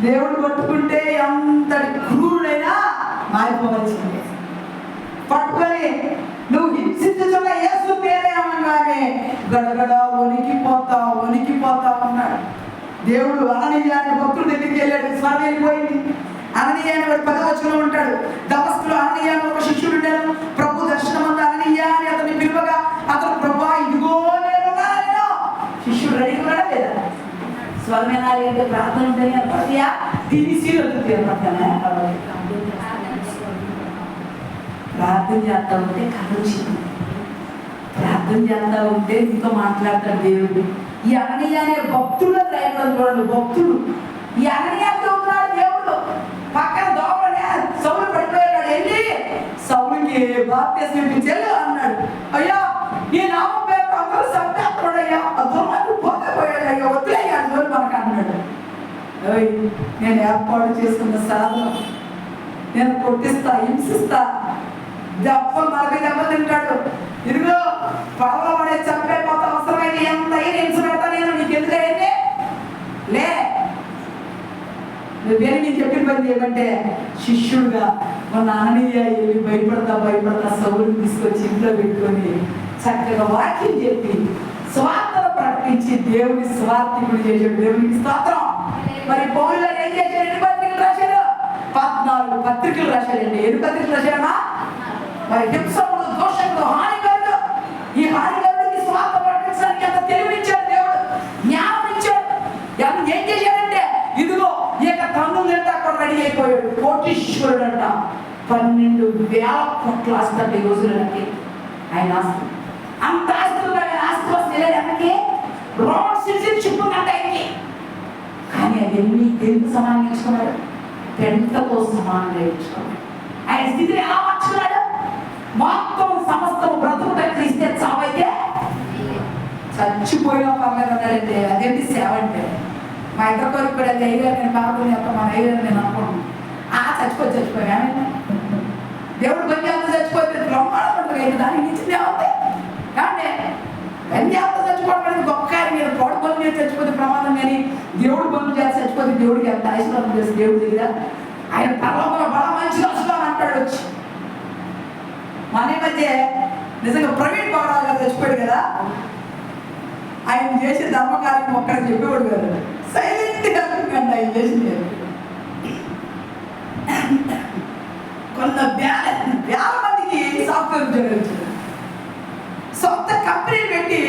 దేవుడు పట్టుకుంటే ఎంతటి క్రూరుడైనా మారిపోవలసిందే. పట్టుకొని నువ్వు హింసించుతున్న యేసు పేరే అనగానే గడగడ వణికిపోతా ఉన్నాడు. దేవుడు అననీయాని భక్తుల దగ్గరికి వెళ్ళాడు. స్వామి వెళ్ళిపోయింది. అననీయాని వాడు 10వ వచనంలో ఉంటాడు. దమస్కులో అననీయాని ఒక శిష్యుడు ఉంటాడు. ప్రభు దర్శనం అంతా అననీయా అని అతన్ని పిలువగా అతను ప్రభా ఇదిగో నేను శిష్యుడు రెడీ ఉన్నాడా లేదా? స్వరమేనాలి అంటే ప్రార్థన ఉంటుంది అనుకుంటా తినిసి అనుకుంటున్నా. ప్రార్థన చేస్తా ఉంటే కలుచింది. ప్రార్థన చేస్తా ఉంటే ఇంకో మాట్లాడతాడు దేవుడు. ఈ అననీయ అనే భక్తుడు రాయడం చూడండి. భక్తుడు ఈ అననీయాతో ఉన్నాడు. దేవుడు పక్కన దోమలనే సౌలు పడిపోయాడు. వెళ్ళి సౌలుకి బాప్తిస్మం ఇప్పించాడు అన్నాడు. అయ్యా ఈ నామం పేరు అందరూ సంపేస్తున్నాడయ్యా, దూరం పోకపోయాడు అయ్యా, వదిలేయ్యా జోలు మనకు అన్నాడు. నేను ఏర్పాటు చేసుకున్న సాధన నేను కొట్టిస్తా, హింసిస్తా, దెబ్బలు 40 దెబ్బలు తింటాడు. ఇదిగో పడవలో పడే చంపైపోతా అవసరమైతే ఎంత హింస పెడతా నేను నీకు ఎందుకైతే లే. నువ్వేమి నేను చెప్పిన పని ఏమంటే శిష్యుడుగా మన అననీయ వెళ్ళి భయపడతా సౌలుని తీసుకొచ్చి ఇంట్లో పెట్టుకొని చక్కగా వాక్యం చెప్పి స్వార్థను ప్రకటించి దేవుని స్వార్థికుడు చేశాడు. దేవునికి స్తోత్రం. మరి పౌలు గారు ఏం చేశాడు? 8 పత్రికలు రాశాడు. 14 పత్రికలు రాశాడండి. 8 పత్రికలు రాశాడమ్మా. మరి హింసకుడు, దోషకుడు, హానికరుడు, ఈ హానికరుడికి స్వార్థ ప్రకటించడానికి ఎంత తెలివించాడు దేవుడు, జ్ఞానం ఇచ్చాడు. ఏం చేశాడంటే ఇదిగో ఇక తన్ను తింటే అక్కడ రెడీ అయిపోయాడు. కోటీశ్వరుడు అంట. 12,000 కోట్ల ఆస్తి ఈ రోజులకి ఆయన ఆస్తి. అంత ఆస్తులు ఆస్తి వస్తే వెనక్కి రోడ్ సిటిజన్షిప్ ఉందంట ఆయనకి. కానీ అవన్నీ దేనికి సమానంగా ఇచ్చుకున్నాడు? పెంటతో సమానంగా ఇచ్చుకున్నాడు. ఆయన స్థితిని ఎలా మార్చుకున్నాడు? మొత్తం సమస్తము బ్రతుకు తగ్గిస్తే చావైతే చచ్చిపోయినా పర్లేదు అన్నాడంటే అదేంటి సేవ అంటే. మా ఇద్దరు కోరిక కూడా అయ్యారు. నేను బాగుంది అప్పుడు మా అయ్యారు నేను అనుకున్నాను. చచ్చిపోయా దేవుడు గంజాంతో చచ్చిపోతే బ్రహ్మాండం ఉంటుంది. దానికి నిచ్చింది ఏమవుతాయి అంటే గంజాంతో చచ్చిపోవడం గొప్ప మీరు తోడు పనులు చేసి చచ్చిపోతే ప్రమాదం. కానీ దేవుడు పనులు చేసి చచ్చిపోతే దేవుడికి ఎంత ఆశీర్వాదం చేసి దేవుడి దగ్గర ఆయన పర్వంలో బల మంచిగా వస్తాను అంటాడు వచ్చి. మన మధ్య నిజంగా ప్రవీణ్ పగడాలు గారు చచ్చిపోయాడు కదా, ఆయన చేసే ధర్మకార్యం ఒక్కడికి చెప్పేవాడు కదా, సైలెంట్గా ఆయన చేసింది. కొంత వేల మందికి సాఫ్ట్వేర్ ఉద్యోగాలు ఇచ్చారు. సొంత కంపెనీ పెట్టి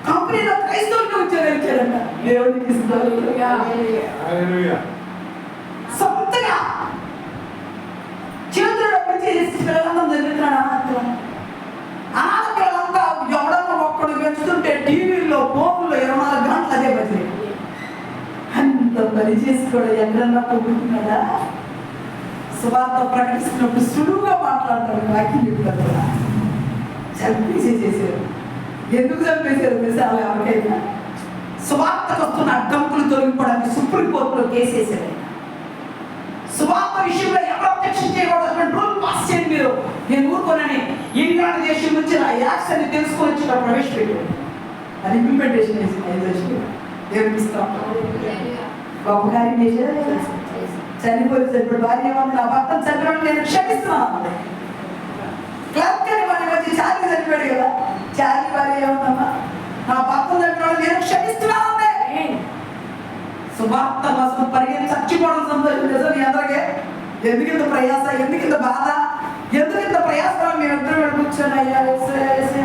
కంపెనీలో క్రైస్తవులకు ఉద్యోగాలు ఇచ్చారంట. దేవుడికి సొంతగా చేతులు పిల్లలంతా జరుగుతున్నాడు. అనాథ పిల్లలంతా ఎవడన్నా ఒక్కడు పెంచుతుంటే టీవీల్లో ఫోన్లో 24 గంటలు అదే బతి. అంత పని చేసుకోవడం ఎక్కడన్నా పొగుతున్నాడా? సువార్త ప్రకటిస్తున్నప్పుడు సులువుగా మాట్లాడతాడు. వాక్యం చెప్తారు. చంపేసేసారు. ఎందుకు చంపేశారు తెలుసా? ఎవరికైనా సువార్తకు వస్తున్న అడ్డంకులు తొలగిపోవడానికి సుప్రీంకోర్టులో కేసేసారు. సువార్త విషయంలో ఎవరు అబ్జెక్షన్ చేయకూడదు రూల్ పాస్ చేయండి. మీరు నేను ఊరుకోనని ఇంగ్లాండ్ దేశం నుంచి ఆ యాక్ట్స్ అని తెలుసుకొని వచ్చి ఇక్కడ ప్రవేశపెట్టాడు. అది ఇంప్లిమెంటేషన్ చేసి నేర్పిస్తాం. గొప్ప కార్యం చేసేదా? చనిపోయి భార్య నా భర్తను చనిపోయిన నేను క్షమిస్తున్నాను. క్లర్క్ అని మన మధ్య చార్లీ చనిపోయాడు కదా, చార్లీ భార్య ఏమన్నా నా భర్తను చనిపోయిన నేను క్షమిస్తున్నాను. సువార్త కోసం పరిగెత్తి చచ్చిపోవడం సంతోషం నిజం. మీ అందరికీ ఎందుకింత ప్రయాస, ఎందుకింత బాధ, ఎందుకింత ప్రయాసాలు మేము ఇద్దరు కూర్చొని అయ్యా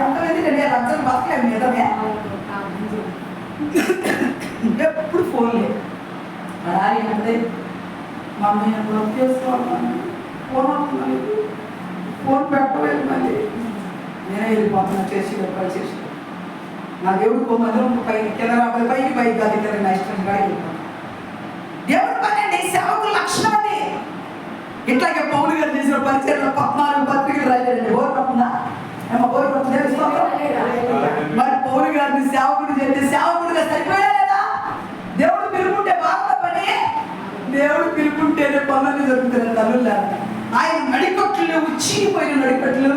అంటే ఎందుకంటే రంజన్ బతకలేదు నిజమే. ఎప్పుడు ఫోన్ లేదు. మరి అంటే మమ్మీ వర్క్ చేసుకోవాలి, ఫోన్ అవుతున్నాను, ఫోన్ పెట్టలేదు. మళ్ళీ నేనే వెళ్ళిపోతున్నా చేసి పని చేసి నా దేవుడు పోమని పైకి కింద రాబోయే పైకి పైకి కాదు కింద నా ఇష్టం కూడా వెళ్ళిపోతాను. దేవుడు పని అండి, సేవకు లక్షణం అది. ఇట్లాగే పౌలు గారు చేసిన పరిచయంలో 14 పత్రికలు రాశారండి. ఓరు పడుతుందా? ఓరు పడుతుంది. మరి పౌలు గారిని సేవకుడు చేస్తే సేవకుడిగా సరిపోయా లేదా? దేవుడు పిలుపుంటే బాగా పని, దేవుడు పిలుపుంటేనే పనులు జరుగుతున్నాయి. తల్లు ఆయన నడికట్లు చిరిగిపోయిన నడికట్లు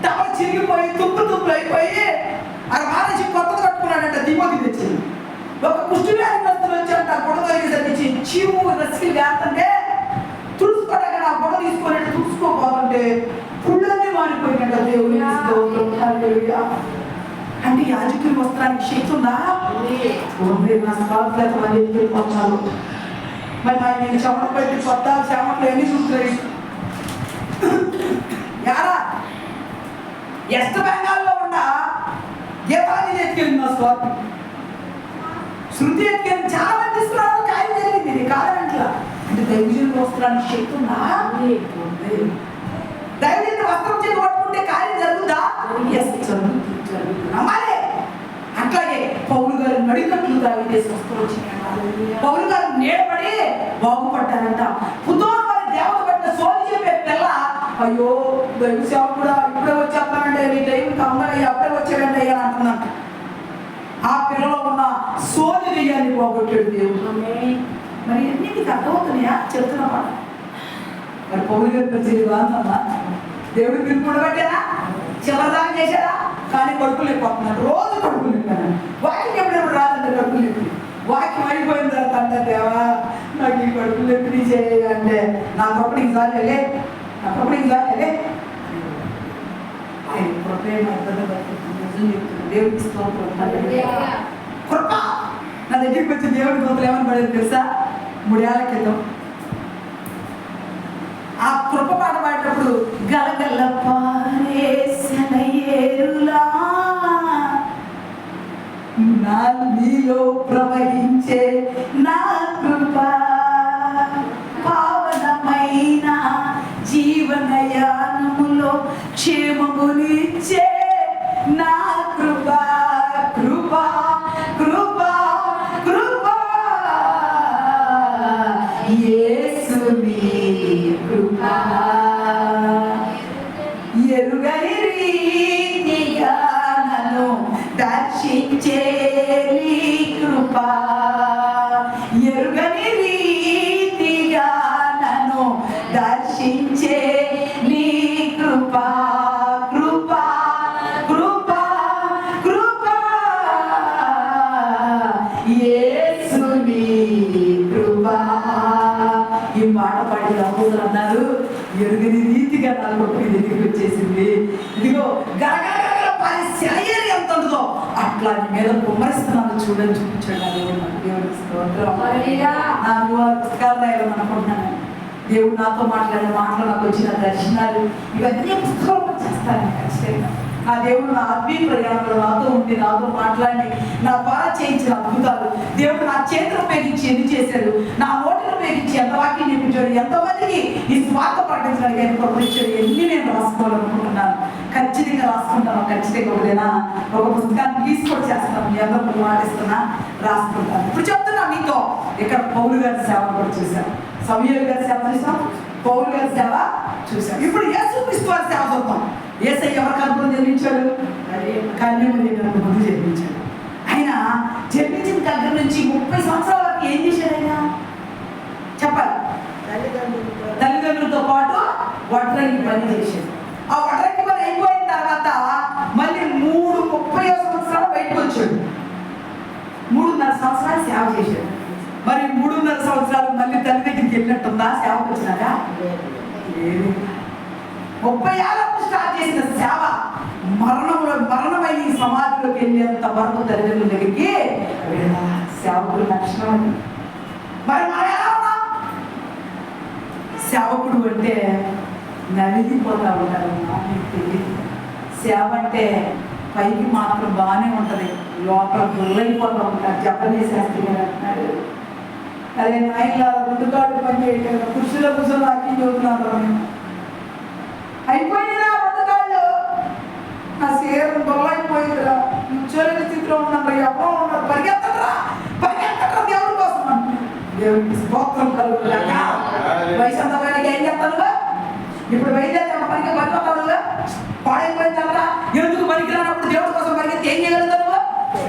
తమ చిరిగిపోయి తుప్పులు అయిపోయి ఆయన మానేసి కొత్తది కట్టుకున్నాడంట. దిమోతి తెచ్చింది. ఒక కుష్ఠవ్యాధిగ్రస్తులు వచ్చారంట. గొడవ తగ్గించి చీము రసికి లేకుంటే తుడుచుకోవడానికి ఆ గొడవ తీసుకున్నట్టు తుడుచుకోపోతుంటే పుళ్ళన్నీ మారిపోయినట్ట. దేవుని అంటే యాజకులు వస్త్రానికి శక్తి ఉందా? నా స్వార్థత వెళ్ళిపోతున్నారు. మరి నేను చెమట పెట్టి కొత్త చెమటలు ఎన్ని చూస్తున్నాయి యారా? వెస్ట్ బెంగాల్లో ఉన్న గీతాన్ని ఎత్తుకెళ్ళింది నా స్వార్థం, శృతి ఎత్తుకెళ్ళి చాలా మంది తీసుకురావడం కార్యం జరిగింది. ఇది కాదంట్లా అంటే దైవజనుల వస్త్రానికి శక్తి ఉందా? దైవజనుల వస్త్రం చేసి పట్టుకుంటే కార్యం జరుగుతుందా? నమ్మాలి. అట్లాగే పౌలు గారు నడికట్లు దావిదేసి వస్త్రం వచ్చినాయి. పౌలు గారు నేడపడి బాగుపడ్డారంట. పుతోని దేవత పట్టిన సోది చెప్పే పిల్ల అయ్యో దైవసేవ కూడా ఇప్పుడే వచ్చేస్తానంటే నీ టైంకి అమ్మయ్య అప్పుడే వచ్చాడంటే అయ్యా అంటున్నాను. ఆ పిల్లలో ఉన్న సోది దిగాన్ని పోగొట్టాడు దేవుడు. మరి ఎన్నికి అర్థమవుతున్నాయా చెప్తున్నా మాట? మరి పౌలు గారి పరిచయం బాగుందమ్మా. దేవుడు పిలుపుడు పెట్టారా? చివరిదాకా చేశారా? కానీ కడుపులు లేకపోతున్నాడు. రోజు కడుపులు లేపాను. వాక్యం ఎప్పుడెప్పుడు రాదంటే కడుపులు లేపి వాక్యం అయిపోయిన తర్వాత అంటే దేవా నాకు ఈ కడుపులు లేపి చేయాలంటే నాకప్పుడు ఇంకాలే నాకప్పుడు ఇంకాలే ఆయన కృపేమ దేవుడికి స్తోత్రం. కృప నా దగ్గరికి వచ్చి దేవుడి గోతులు ఏమని పడేది తెలుసా? 3 ఏళ్ల క్రితం ఆ కృప పాట పాడేటప్పుడు గలగల పారేసిన ఏరులా నీలో ప్రవహించే నా కృప పావనమైన జీవనయానములో క్షేమమునిచ్చే నా కృప కృప కృప కృప యేసుని కృప ఎరుగని రీతిగా నన్ను దర్శించే నీ కృప ఎరుగని రీతిగా నన్ను దర్శించే నీ కృప కృప కృప కృప యేసుని కృప. ఈ మాట పాడిన అమ్మలు అన్నారు ఎరుగని రీతిగా నాకు దగ్గరికి వచ్చేసింది. ఇదిగో గరగర సెలయేరు ఎంత ఉంటుందో అట్లా నీ మీద కుమ్మరిస్తున్నాను చూడని చూపించాడు. దేవుడికి స్తోత్రం. నాకు పుస్తకాలు రాయాలని అనుకుంటున్నాను. దేవుడు నాతో మాట్లాడిన మాటలు, నాకు వచ్చిన దర్శనాలు ఇవన్నీ పుస్తకాలు చేస్తాను ఖచ్చితంగా. ఆ దేవుడు నా ఆత్మీయ ప్రయాణంలో నాతో ఉండి నాతో మాట్లాడి నా ద్వారా చేయించిన అద్భుతాలు దేవుడు నా చేతులు ఉపయోగించి ఎన్ని చేశాడు, నా నోటిని ఉపయోగించి ఎంత వాక్యం చెప్పించాడు, ఎంతమందికి ఈ స్వార్థ ప్రకటించడానికి ఆయన ప్రకటించాడు, ఎన్ని నేను రాసుకోవాలనుకుంటున్నాను. ఖచ్చితంగా రాసుకుంటాను. ఖచ్చితంగా ఒకటేనా ఒక పుస్తకాన్ని తీసుకొని చేస్తాను. ఎవరు మాటిస్తున్నా రాసుకుంటాను. ఇప్పుడు చెప్తున్నా మీతో ఇక్కడ పౌలు గారి సేవ కూడా చూశాను, సమూయేలు గారి సేవ చూసాం, పౌలు గారి సేవ చూసాం. ఇప్పుడు యేసుక్రీస్తు వారి సేవ చూద్దాం. యేసయ్య ఎవరు కనుగొని జన్మించాడు? కన్యమరి కనుగొని జన్మించాడు. ఆయన జన్మించిన దగ్గర నుంచి 30 సంవత్సరాల వరకు ఏం చేశాడు? ఆయన చెప్పాలి. తల్లిదండ్రులతో పాటు వడ్రంగి పని చేశాడు. ఆ వడ్రంగి పని అయిపోయిన తర్వాత మళ్ళీ 30 సంవత్సరాలు బయటకు వచ్చాడు. 3.5 సంవత్సరాలు సేవ చేశాడు. మరి 3.5 సంవత్సరాలు మళ్ళీ తల్లి దగ్గరికి వెళ్ళినట్టుందా సేవకు వచ్చినాక? 30 ఏళ్ళప్పుడు స్టార్ట్ చేసిన సేవ మరణమై సమాధిలోకి వెళ్ళేంత వరకు తల్లిదండ్రుల దగ్గరికి సేవకుడు లక్షణం. మరి మనం ఎలా ఉన్నాం? సేవకుడు అంటే నలిగిపోతా ఉంటారు. నాకు తెలియదు. సేవ అంటే పైకి మాత్రం బాగానే ఉంటుంది, లోపల గుల్లైపోతూ ఉంటారు. జపనీస్ శాస్త్రి గారు అంటున్నాడు, అదే నాయకుల ముందుకాడు పని చేయటం కుర్చీలో కూర్చొని వాక్యం చదువుతున్నారు. అయిపోయిందిరా ముందుకాళ్ళు, నా సేరు గొల్లైపోయిందిరా, కూర్చోలేని స్థితిలో ఉన్నారా, ఎవరో ఉన్నారు, పరిగెత్తరా దేవుడి కోసం అంటే దేవుడికి స్తోత్రం కలుగుతాక. వయసు అంత పైన ఏం చెప్తాను? ఇప్పుడు వైద్యం పరిగెత్తావుగా పాడైపోయిన తర్వాత ఎందుకు పనికిరానప్పుడు దేవుడి కోసం పరిగెత్తి ఏం చేయగలుగుతావు?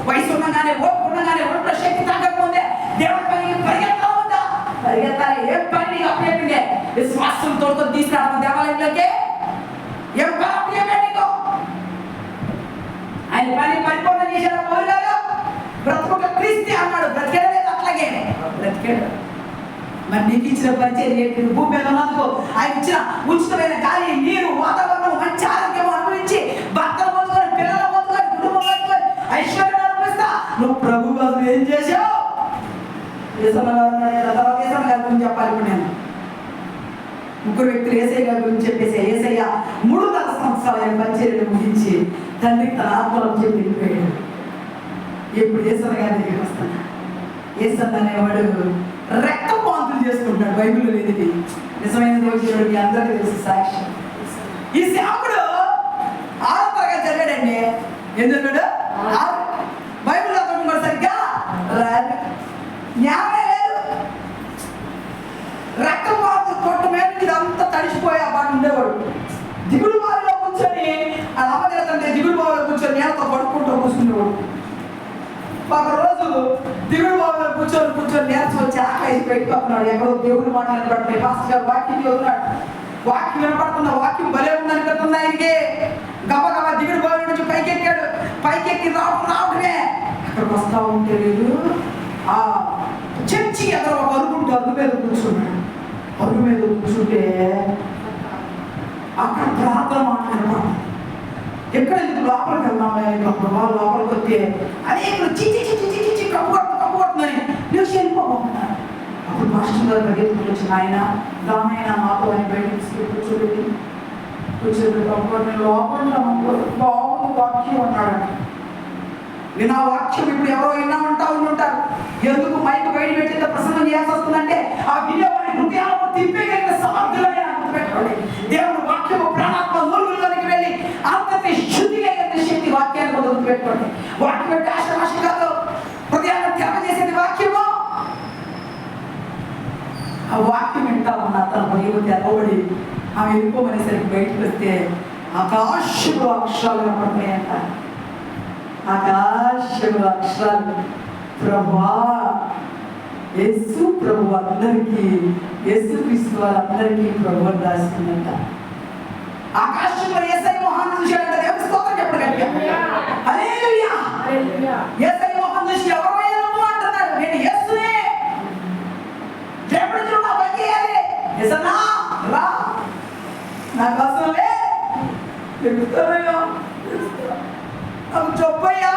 వయసు ఉండగానే ఓపుకున్నగానే ఒంట్లో శక్తి తగ్గకముందే దేవుడి పనికి పరిగెత్తా ఉందా? పరిగెత్తాలి. ఏం పని అప్పచెప్పిందే? విశ్వాసం తోడుతో తీసుకురావడం దేవాలయంలోకి ఏం పని అప్పచెప్పే నీకు? ఆయన పని పరిపూర్ణ చేశాడు. పౌలు గారు బ్రతుకు క్రీస్తు అన్నాడు, బ్రతికేయలేదు, అట్లాగే బ్రతికాడు. మరి నీకు ఇచ్చిన పరిచయం ఏంటి? భూమి మీద ఉన్నందుకు ఆయన ఇచ్చిన ఉచితమైన గాలి, నీరు, వాతావరణం, మంచి ఆరోగ్యం అనుభవించి భర్తలు పొందుకొని, పిల్లలు పొందుకొని, కుటుంబం పొందుకొని, ఐశ్వర్యం అనుభవిస్తా నువ్వు ప్రభు కోసం ఏం చేశావు? గారి గురించి చెప్పాలి. ఇప్పుడు నేను 3 వ్యక్తులు ఏసయ్య గారి గురించి చెప్పేసి, ఏసయ్య 3.5 సంవత్సరాలు పరిచర్యను ముగించి తండ్రికి తన ఆత్మలను చెప్పి వెళ్ళిపోయాడు. ఎప్పుడు ఏసన్న గారి దగ్గరికి వస్తాను, ఏసన్న అనేవాడు రెక్కపాంతులు చేసుకుంటాడు. బైబిల్లో లేనిది నిజమైన దేవుడు మీ అందరికీ తెలుసు సాక్ష్యం. ఈ సేవకుడు 6వ తరగతి చదివాడండి. ఏం చదివాడు? బైబిల్ అతను కూడా సరిగ్గా రాదు, జ్ఞానమే లేదు. రెక్కపాంతులు కొట్టు మీద ఇదంతా తడిసిపోయి ఆ పాటు ఉండేవాడు. దిగుడు బావిలో కూర్చొని ఆ అమ్మదేతంటే దిగుడు బావిలో కూర్చొని నేలతో పడుకుంటూ కూర్చునేవాడు. ఒక రోజు దిగుడు బాబులో కూర్చొని నేర్చి వచ్చి ఆకాశ పెట్టుకున్నాడు. ఎక్కడో దేవుడు మాట్లాడబడుతున్నాయి. పాస్టర్ గారు వాక్యం చదువుతున్నాడు. వాక్యం వినపడుతున్న వాక్యం భలే ఉందనిపిస్తుంది ఆయనకి. గబగబా దిగుడు బాబు నుంచి పైకెక్కాడు. పైకెక్కి రావడమే అక్కడికి వస్తా ఉంటే లేదు, ఆ చర్చి ఎక్కడ ఒక అరుగుంటే అరుగు మీద కూర్చున్నాడు. అరుగు మీద కూర్చుంటే అక్కడ ప్రార్థన మాట్లాడబడుతుంది. ఎక్కడ లోపలికి వెళ్దాం లోపలికి వస్తే అనేకులు చిచి కప్పుకొడుతుందని నేను వెళ్ళిపోతున్నాను. అప్పుడు మాస్టర్ గారు పరిగెత్తుకు వచ్చిన ఆయన దానైనా మాతో అని బయటకు కూర్చోబెట్టి కప్పుకొని లోపల బాగుంది వాక్యం అన్నాడు. వినా వాక్యం ఇప్పుడు ఎవరో విన్నా ఉంటారు. ఎందుకు మైక్ బయట పెట్టిన ప్రసంగం చేయాల్సి వస్తుందంటే ఆ వినేవాడి హృదయాలను తిప్పేగలిగిన సమర్థులైన గుర్తుపెట్టుకోండి. దేవుడు వాక్యము ప్రాణాత్మ నూలుగులోనికి వెళ్ళి అంతటి శుద్ధిగా శక్తి వాక్యాన్ని గుర్తుపెట్టుకోండి. వాక్యం అంటే ఆశ కాదు, హృదయాన్ని తెరవజేసేది వాక్యము. ఆ వాక్యం వింటా ఉన్న తన హృదయం తెరవబడి ఆమె వెళ్ళిపోమనేసరికి బయటకు వస్తే ఆకాశంలో అక్షరాలు కనపడుతున్నాయంట. ఆకాశంలో అక్షరాలు ప్రభువా, యేసు ప్రభు అందరికీ, యేసు క్రీస్తు వాళ్ళందరికీ ప్రభు అని రాసిందంట. ఆకాశంలో యేసయ్య మొహాన్ని చూశాడంట. దేవుని స్తోత్రం చెప్పండి గట్టిగా. హల్లెలూయా. యేసయ్య మొహాన్ని చూసి ఎవరైనా నువ్వు అంటున్నాడు, నేను యేసునే. దేవుడు చూడ పని చేయాలి. యేసన్నా రా, నా కోసం లే, చెప్తానయ్యా, నాకు చెప్పయ్యా,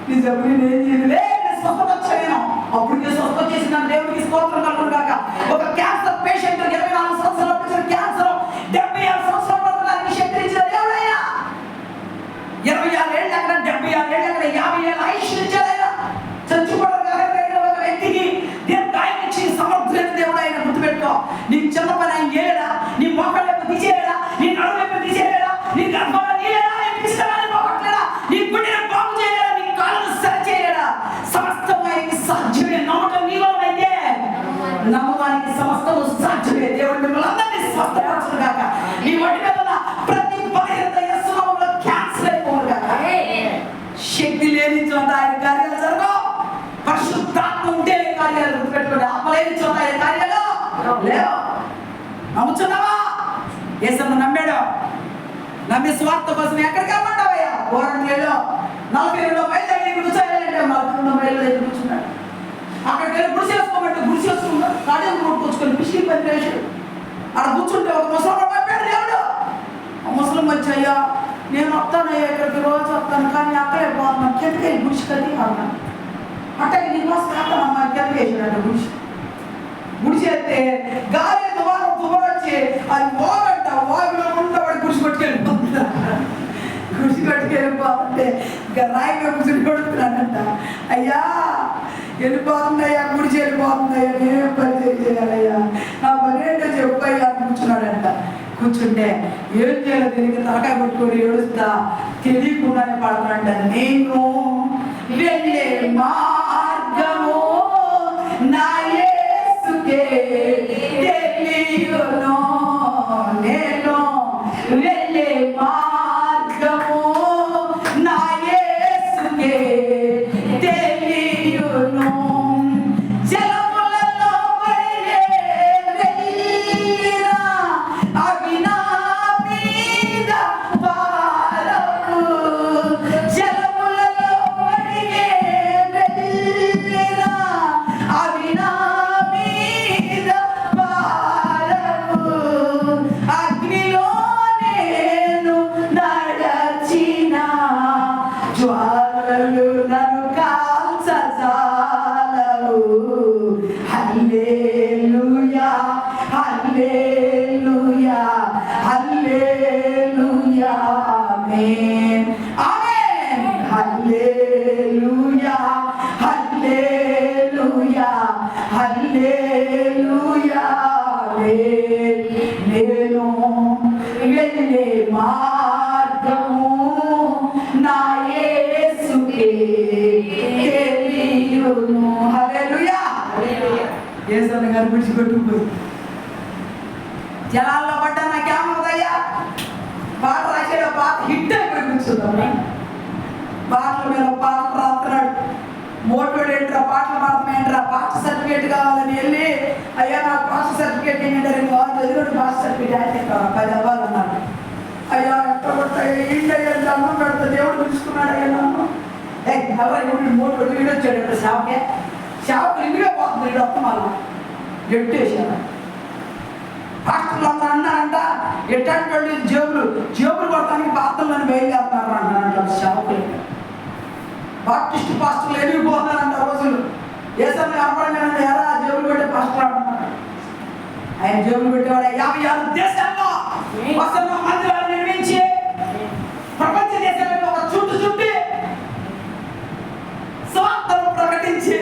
నీ జబ్బు నేనేం చేయలే, నేను స్వస్థత వచ్చాను. అప్పుడు నేను స్వస్థత చేసిన దేవుడికి స్తోత్రం కలుగును గాక. ఒక క్యాన్సర్ పేషెంట్ 24 సంవత్సరాలు వచ్చిన క్యాన్సర్ 76 సంవత్సరాలు బతకడానికి శక్తి ఇచ్చిన దేవుడయ్యా. 26 ఏళ్ళు అక్కడ, 76 ఏళ్ళు అక్కడ, 50 ఏళ్ళ ఆయుష్ ఇచ్చాడైనా. చచ్చిపోవడం ఒక వ్యక్తికి దేవుడు ఆయన ఇచ్చి సమర్థులైన దేవుడు ఆయన. గుర్తుపెట్టుకో, నీ చిన్న పని ఆయన చేయడా, నీ మొక్కలు వైపు తీసేయడా, నీ నడుము వైపు తీసేయడా, నీ గర్భంలో నీలేడా, నీ గుండెను బాగు చేయలేడా, నీ కాళ్ళను సరి చేయలేడా? సమస్తం ఆయనకి సాధ్యమే. నమ్మకం నీలోనైతే నమ్మకానికి సమస్తము సాధ్యమే. దేవుడు మిమ్మల్ని అందరినీ స్వస్థపరచును గాక. నీ ఒంటి మీద ఉన్న ప్రతి బలహీనత యేసు నామములో క్యాన్సిల్ అయిపోవును గాక. శక్తి లేని చోట ఆయన కార్యాలు జరగవు. పరిశుద్ధాత్మ ఉంటే కార్యాలు. గుర్తుపెట్టుకోండి, ఆత్మ లేని చోట ఆయన కార్యాలు లేవు. నమ్ముచున్నావా? యేసన్న నమ్మాడు. నమ్మి స్వార్థ కోసం ఎక్కడికి వెళ్ళమంటావయ్యా? 42 మైళ్ళ దగ్గర కూర్చోవాలంటే 42 మైళ్ళ దగ్గర కూర్చున్నాడు. అక్కడికి వెళ్ళి గుడి చేసుకోమంటే గుడి చేసుకున్నాడు. కాడేం కొట్టుకొచ్చుకొని పిసికి పని వేసాడు. అక్కడ కూర్చుంటే ఒక ముసలి పంపాడు దేవుడు. ఆ ముసలి వచ్చి, అయ్యా నేను వస్తానయ్యా, ఇక్కడికి రోజు వస్తాను, కానీ అక్కడే పోతున్నాను, కిందకి గుడిసి కది అన్నా. అట్టకి నీకోసం వస్తానమ్మా, కిందకి వేసాడు గుడి చేస్తే గాలి తుమారొచ్చి అది వాగంట, వాగులో ఉండబడి గుడిసి కొట్టుకెళ్ళిపోతుందా. గుడిసి కొట్టుకెళ్ళిపోతుంటే ఇంకా రాయి గుడిసి కొడుతున్నాడంట. అయ్యా వెళ్ళిపోతుందయ్యా, గుడిసి వెళ్ళిపోతుందయ్యా, నేనేం పని చేయాలయ్యా, నా పని ఏంటో చెప్పయ్యా అని కూర్చున్నాడంట. కూర్చుంటే ఏం చేయాలో తెలియక తలకాయ పట్టుకొని ఏడుస్తా తెలియకుండానే పడుతున్నాడంట. నేను వెళ్ళే మార్గము నా యేసుకే తెలియును, నేను వెళ్ళే మార్గము నా యేసుకే తెలియును. జలములలో వెళ్ళినా అవి నా మీద పారవు, జలములలో వెళ్ళినా అవి నా మీద పారవు, అగ్నిలో నేను నడచిన జ్వాలలు నన్ను కాల్చజాలవు. హల్లెలూయా హల్లెలూయా హల్లెలూయా ఆమేన్ ఆమేన్. హల్లెలూయా హల్లెలూయా హల్లెలూయా ఆమేన్. నేను వెళ్ళే మార్గము నా యేసుకే తెలియును. హల్లెలూయా. యేసన్న గారు విడిచిపెట్టుకుపోయి జలాల్లో పడ్డా నాకేమవుతాయ్యా? పాట రాసేదో పాట హిట్ అయిపోయి కూర్చుందాం. పాటల మీద పాటలు రాస్తున్నాడు. మోటివేట్ ఏంట్రా, పాటలు పాడతామేంట్రా, పాట సర్టిఫికేట్ కావాలని వెళ్ళి, అయ్యా నాకు పాట సర్టిఫికేట్ ఏంటంటే చదివిన పాట సర్టిఫికేట్ అయితే 10 అవ్వాలి అన్నాడు. అయ్యా ఎక్కడ ఇండియా అన్నం పెడతా, దేవుడు పిలుచుకున్నాడు. అయ్యా నన్ను ఎవరు మోటివేట్ వీడు వచ్చాడు ఇక్కడ సేవకే, సేవకు ఇంటికే పోతుంది. వీడు వస్తాం వల్ల ఎట్టేసాను. పాస్టర్లు అందరూ అన్నారంట, ఎట్లాంటి జేబులు కొడతానికి పాత్రలను బయలుదేరుతున్నారు అంటారంట సేవకులు. బాప్టిస్ట్ పాస్టర్లు ఎదిగిపోతున్నారంట రోజులు. ఏసన్నా కనపడమేనంటే ఎలా జేబులు పెట్టే పాస్టర్ అంటున్నారు. ఆయన జేబులు పెట్టేవాడు 56 దేశాల్లో వసన్న మందిరాలు నిర్మించి ప్రపంచ దేశాలలో ఒక చుట్టి స్వార్థను ప్రకటించి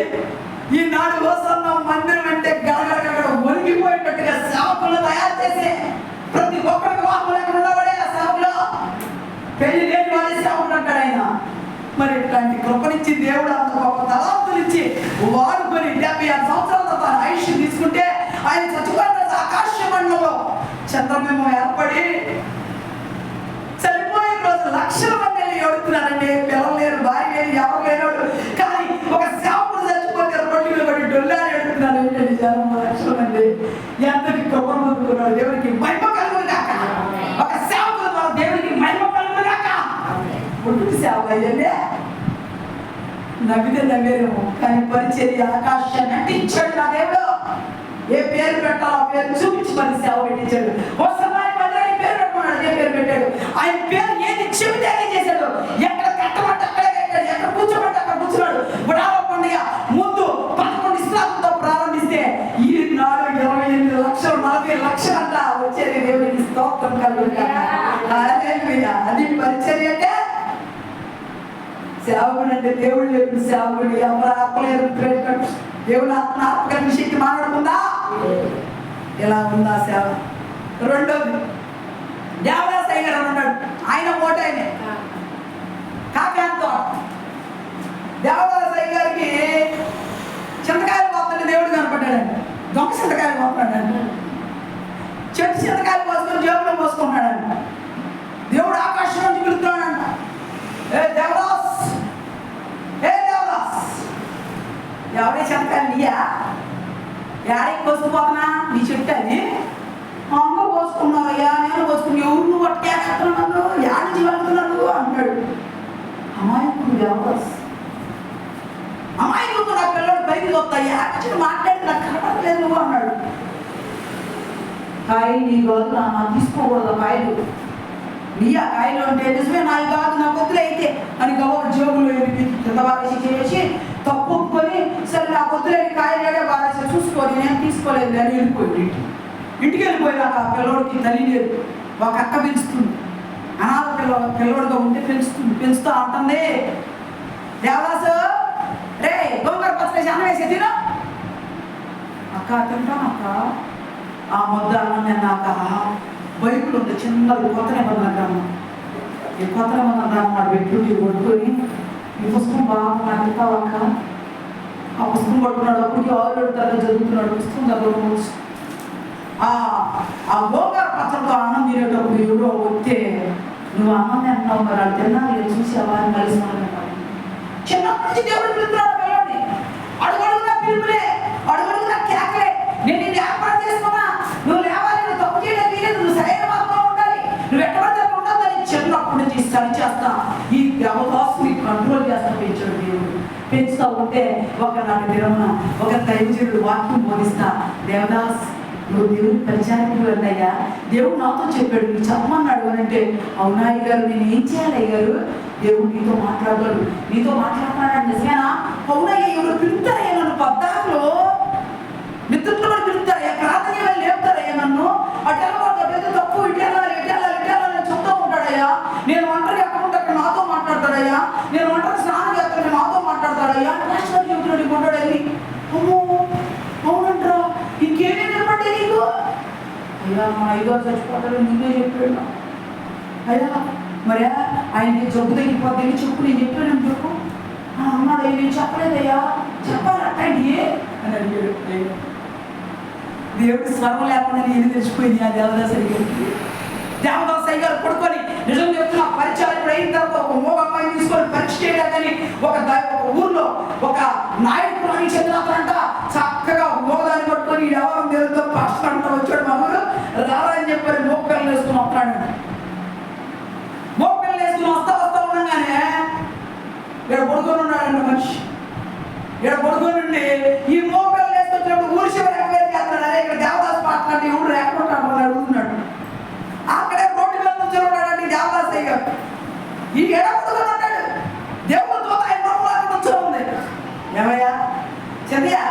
ఈనాడు వసన్న మందిరం అంటే గడగడ ఒలిగిపోయేటట్టుగా సేవకులను తయారు చేసి ప్రతి ఒక్కరికి వాహనం ఎక్కడ ఉండబడే ఆ సేవకులు పెళ్లి లేని వాడే సేవకుడు అంటాడు ఆయన. మరి ఇట్లాంటి కృపనిచ్చి దేవుడు అంత గొప్ప తలాంతులు ఇచ్చి వాడుకొని 76 సంవత్సరాలతో తన ఆయుష్ తీసుకుంటే ఆయన చచ్చిపోయిన ఆకాశ మండలంలో చంద్రబింబం ఏర్పడి చనిపోయిన రోజు లక్షల మంది ఏడుతున్నారండి. పిల్లలు లేరు, భార్య లేరు, ఎవరు లేనోడు. కానీ ఒక సేవకుడు చచ్చిపోతే రోడ్డు మీద పడి డొల్లాని ఏడుతున్నారు. ఏంటండి జనం లక్షల మంది. ఎంతకి కృప పొందుకున్నాడు. దేవుడికి మహిమ కలుగును గాక. ఒక సేవకుల ద్వారా దేవుడికి మహిమ కలుగును గాక. పుట్టుకు సేవ అయ్యండి. నవ్వితే నవ్వేరేమో, కానీ పరిచర్య ఆకాశాన్ని అంటించాడు నా దేవుడు. ఏ పేరు పెట్టాలో ఆ పేరు చూపించి మరి సేవ పెట్టించాడు. వసన్నాయి మందిరానికి పేరు పెట్టుకున్నాడు, అదే పేరు పెట్టాడు. ఆయన పేరు ఏది చెబితే అదే చేశాడు. ఎక్కడ కట్టమంటే అక్కడే కట్టాడు, ఎక్కడ కూర్చోమంటే అక్కడ కూర్చున్నాడు. బుడాల పండుగ ముందు 11 ఇస్లాంతో ప్రారంభిస్తే ఈనాడు 28 లక్షలు 40 లక్షలు అంట వచ్చేది. దేవుడికి స్తోత్రం కలుగును గాక. హల్లెలూయా. అది పరిచర్య అంటే. సేవకుడు అంటే దేవుడు చెప్పిన సేవకుడు. ఎవరు ఆత్మలేరు, దేవుడు ఆత్మకల్ప శక్తి మాట్లాడుకుందా? ఇలా ఉందా సేవ? రెండోది దేవదాసయ్య గారు ఉన్నాడు. ఆయన ఓటైనే కాకాంతో దేవదాసయ్య గారికి చింతకాయలు పోతుంటే దేవుడు కనపడ్డాడండి. దొంగ చింతకాయలు పోతున్నాడండి. చెట్టు చింతకాయలు పోసుకొని జేబులో పోసుకుంటున్నాడండి. దేవుడు ఆకాశం నుంచి పిలుస్తున్నాడంట, ఏ దేవదాస్, ఏ దేవదాస్, ఎవరే చింతకాయలు నీయా? యాడికి పోసుకుపోతున్నా? నీ చెట్టు అది అందరూ పోసుకున్నావయ్యా, నేను పోసుకుని ఎవరు నువ్వు పట్టుకే చేస్తున్నాను, యాడిచి వెళ్తున్నాడు అంటాడు. అమాయకుడు దేవదాస్, అమాయకుడు నా పిల్లడు బయటకు వస్తాయి, యాడిచి మాట్లాడి నాకు కనపడలేదు నువ్వు అన్నాడు. కాయ నీ కాదు నా తీసుకోకూడదు కాయలు, నీ ఆ కాయలు అంటే నిజమే నాకు కాదు నా కొద్దులు అయితే అని గౌరవ జోగులు కింద బారేసి చేసి తప్పుకొని సరే నా కొద్దులేని కాయలు బారేసి చూసుకొని నేను తీసుకోలేదు అని వెళ్ళిపోయింది. ఇంటికి వెళ్ళిపోయినాక ఆ పిల్లోడికి తల్లి లేదు, ఒక అక్క పెంచుతుంది, అనాథ పిల్లోడుగా ఉంటే పెంచుతూ అంటుంది, దేవదాసు రే గోంగూర పచ్చడి అన్నం వేసి తిను. అక్క తింటాను అక్క. ఆ ముద్ద అన్నం తిన్నాక బైకులు ఉంది చిన్నది, కొత్త నిబంధన గ్రామం, ఈ కొత్త నిబంధన గ్రామం వాడు పెట్టుకుంటే కొట్టుకొని ఈ పుస్తకం బాగా నడుపుతావు అక్క. ఆ పుస్తకం పట్టుకున్నాడు, అప్పటికి 6 ఏళ్ళు తరగతి చదువుతున్నాడు, పుస్తకం చదవడం. ఆ గోంగూర పచ్చడితో అన్నం తినేటప్పుడు ఎవరో వస్తే నువ్వు అన్నం తింటున్నావు మరి అది తిన్నాను చూసావా అని కలిసి మాట్లాడాలి. చిన్నప్పటి నుంచి దేవుడు పిలుస్తున్నాడు పిల్లల్ని, అడుగడుగునా పిలుపులే, అడుగడుగునా కేకలే. నేను నిన్ను ఏర్పాటు చేసుకున్నా, నువ్వు లేవాలి, నువ్వు తప్పు చేయలేదు, నువ్వు సరైన మార్గంలో ఉండాలి, నువ్వు ఎట్టబడితే ఉండదని చిన్నప్పటి నుంచి సరి చేస్తా ఈ దేవదాసుని కంట్రోల్ చేస్తా పెంచాడు దేవుడు. పెంచుతా ఉంటే ఒకనాటి దినమున ఒక దైవజనుడు వాక్యం బోధిస్తా, దేవదాస్ నువ్వు దేవుని పరిచారకుడు అన్నయ్యా, దేవుడు నాతో చెప్పాడు నీకు చెప్పమన్నాడు అని అంటే, అవునా అయ్య గారు నేను ఏం చేయాలి అయ్య గారు, దేవుడు నీతో మాట్లాడగలడు, నీతో మాట్లాడుతున్నాడు నిజమేనా? అవునయ్యా ఎవరు పిలుస్తారయ్యా నన్ను పద్దాకులో, మిత్రులు కూడా పిలుస్తారయ్యా, ప్రార్థన వెళ్ళి లేపుతారయ్యా నన్ను, అటెళ్ళకూడదు పెద్ద తప్పు, ఇటెళ్ళాలి చెప్తూ ఉంటాడయ్యా, నేను ఒంటరి ఎక్కడుంటే అక్కడ నాతో మాట్లాడతాడయ్యా, నేను ఒంటరి స్నానం చేస్తాను నాతో మాట్లాడతాడయ్యా, నేషనల్ చెబుతున్నాడు కొంటాడని. అమ్మో అవునంటారా, ఇంకేమీ నిలబడ్డే నీకు? అయ్యా మా అయ్యగారు చచ్చిపోతాడు ముందే చెప్పాడు. అయ్యా మరి ఆయనకి జబ్బు తగ్గిపోతే చెప్పు, నేను చెప్పాను చెప్పు అన్నాడు. నేను చెప్పలేదయ్యా, చెప్పాలంటే అని అడిగాడు. దేవుడి స్వరం లేకుండా నేను తెచ్చిపోయింది ఆ దేవదాస్ అయ్యగారికి. దేవదాస్ అయ్యగారు పడుకొని నిజం చెప్తున్నా, పరిచయం ఇప్పుడు అయిన తర్వాత ఒక మూగ అమ్మాయిని తీసుకొని పరీక్ష చేయడాన్ని ఒక ఊర్లో ఒక నాయకుడు చెందినంట చక్కగా మోదాన్ని పట్టుకొని ఎవరు దేవుడితో పాస్టంట వచ్చాడు. మా ఊరు రారా అని చెప్పారు, మోపిల్లలు వేసుకుని వస్తాడు. మోపిల్లలు వేసుకుని వస్తా ఉండగానే ఇక్కడ పడుకొని ఉన్నాడంట మనిషి. ఇక్కడ పడుకొని ఉండి ఈ మోపిల్లలు వేసుకొచ్చినప్పుడు ఊరి శివ చేస్తాడు, అదే ఇక్కడ దేవదాస్ పాటలాంటి ఊరు ఎక్కడుంటాడు అడుగుతున్నాడు. అక్కడే రోడ్డు మీద కూర్చోన్నాడండి దేవదాస్ అయ్యారు. ఈ ఎడపడుకొని ఉంటాడు, దేవుడితో ఆయన నోట్లా కూర్చో ఉంది. ఏమయ్యా చదియా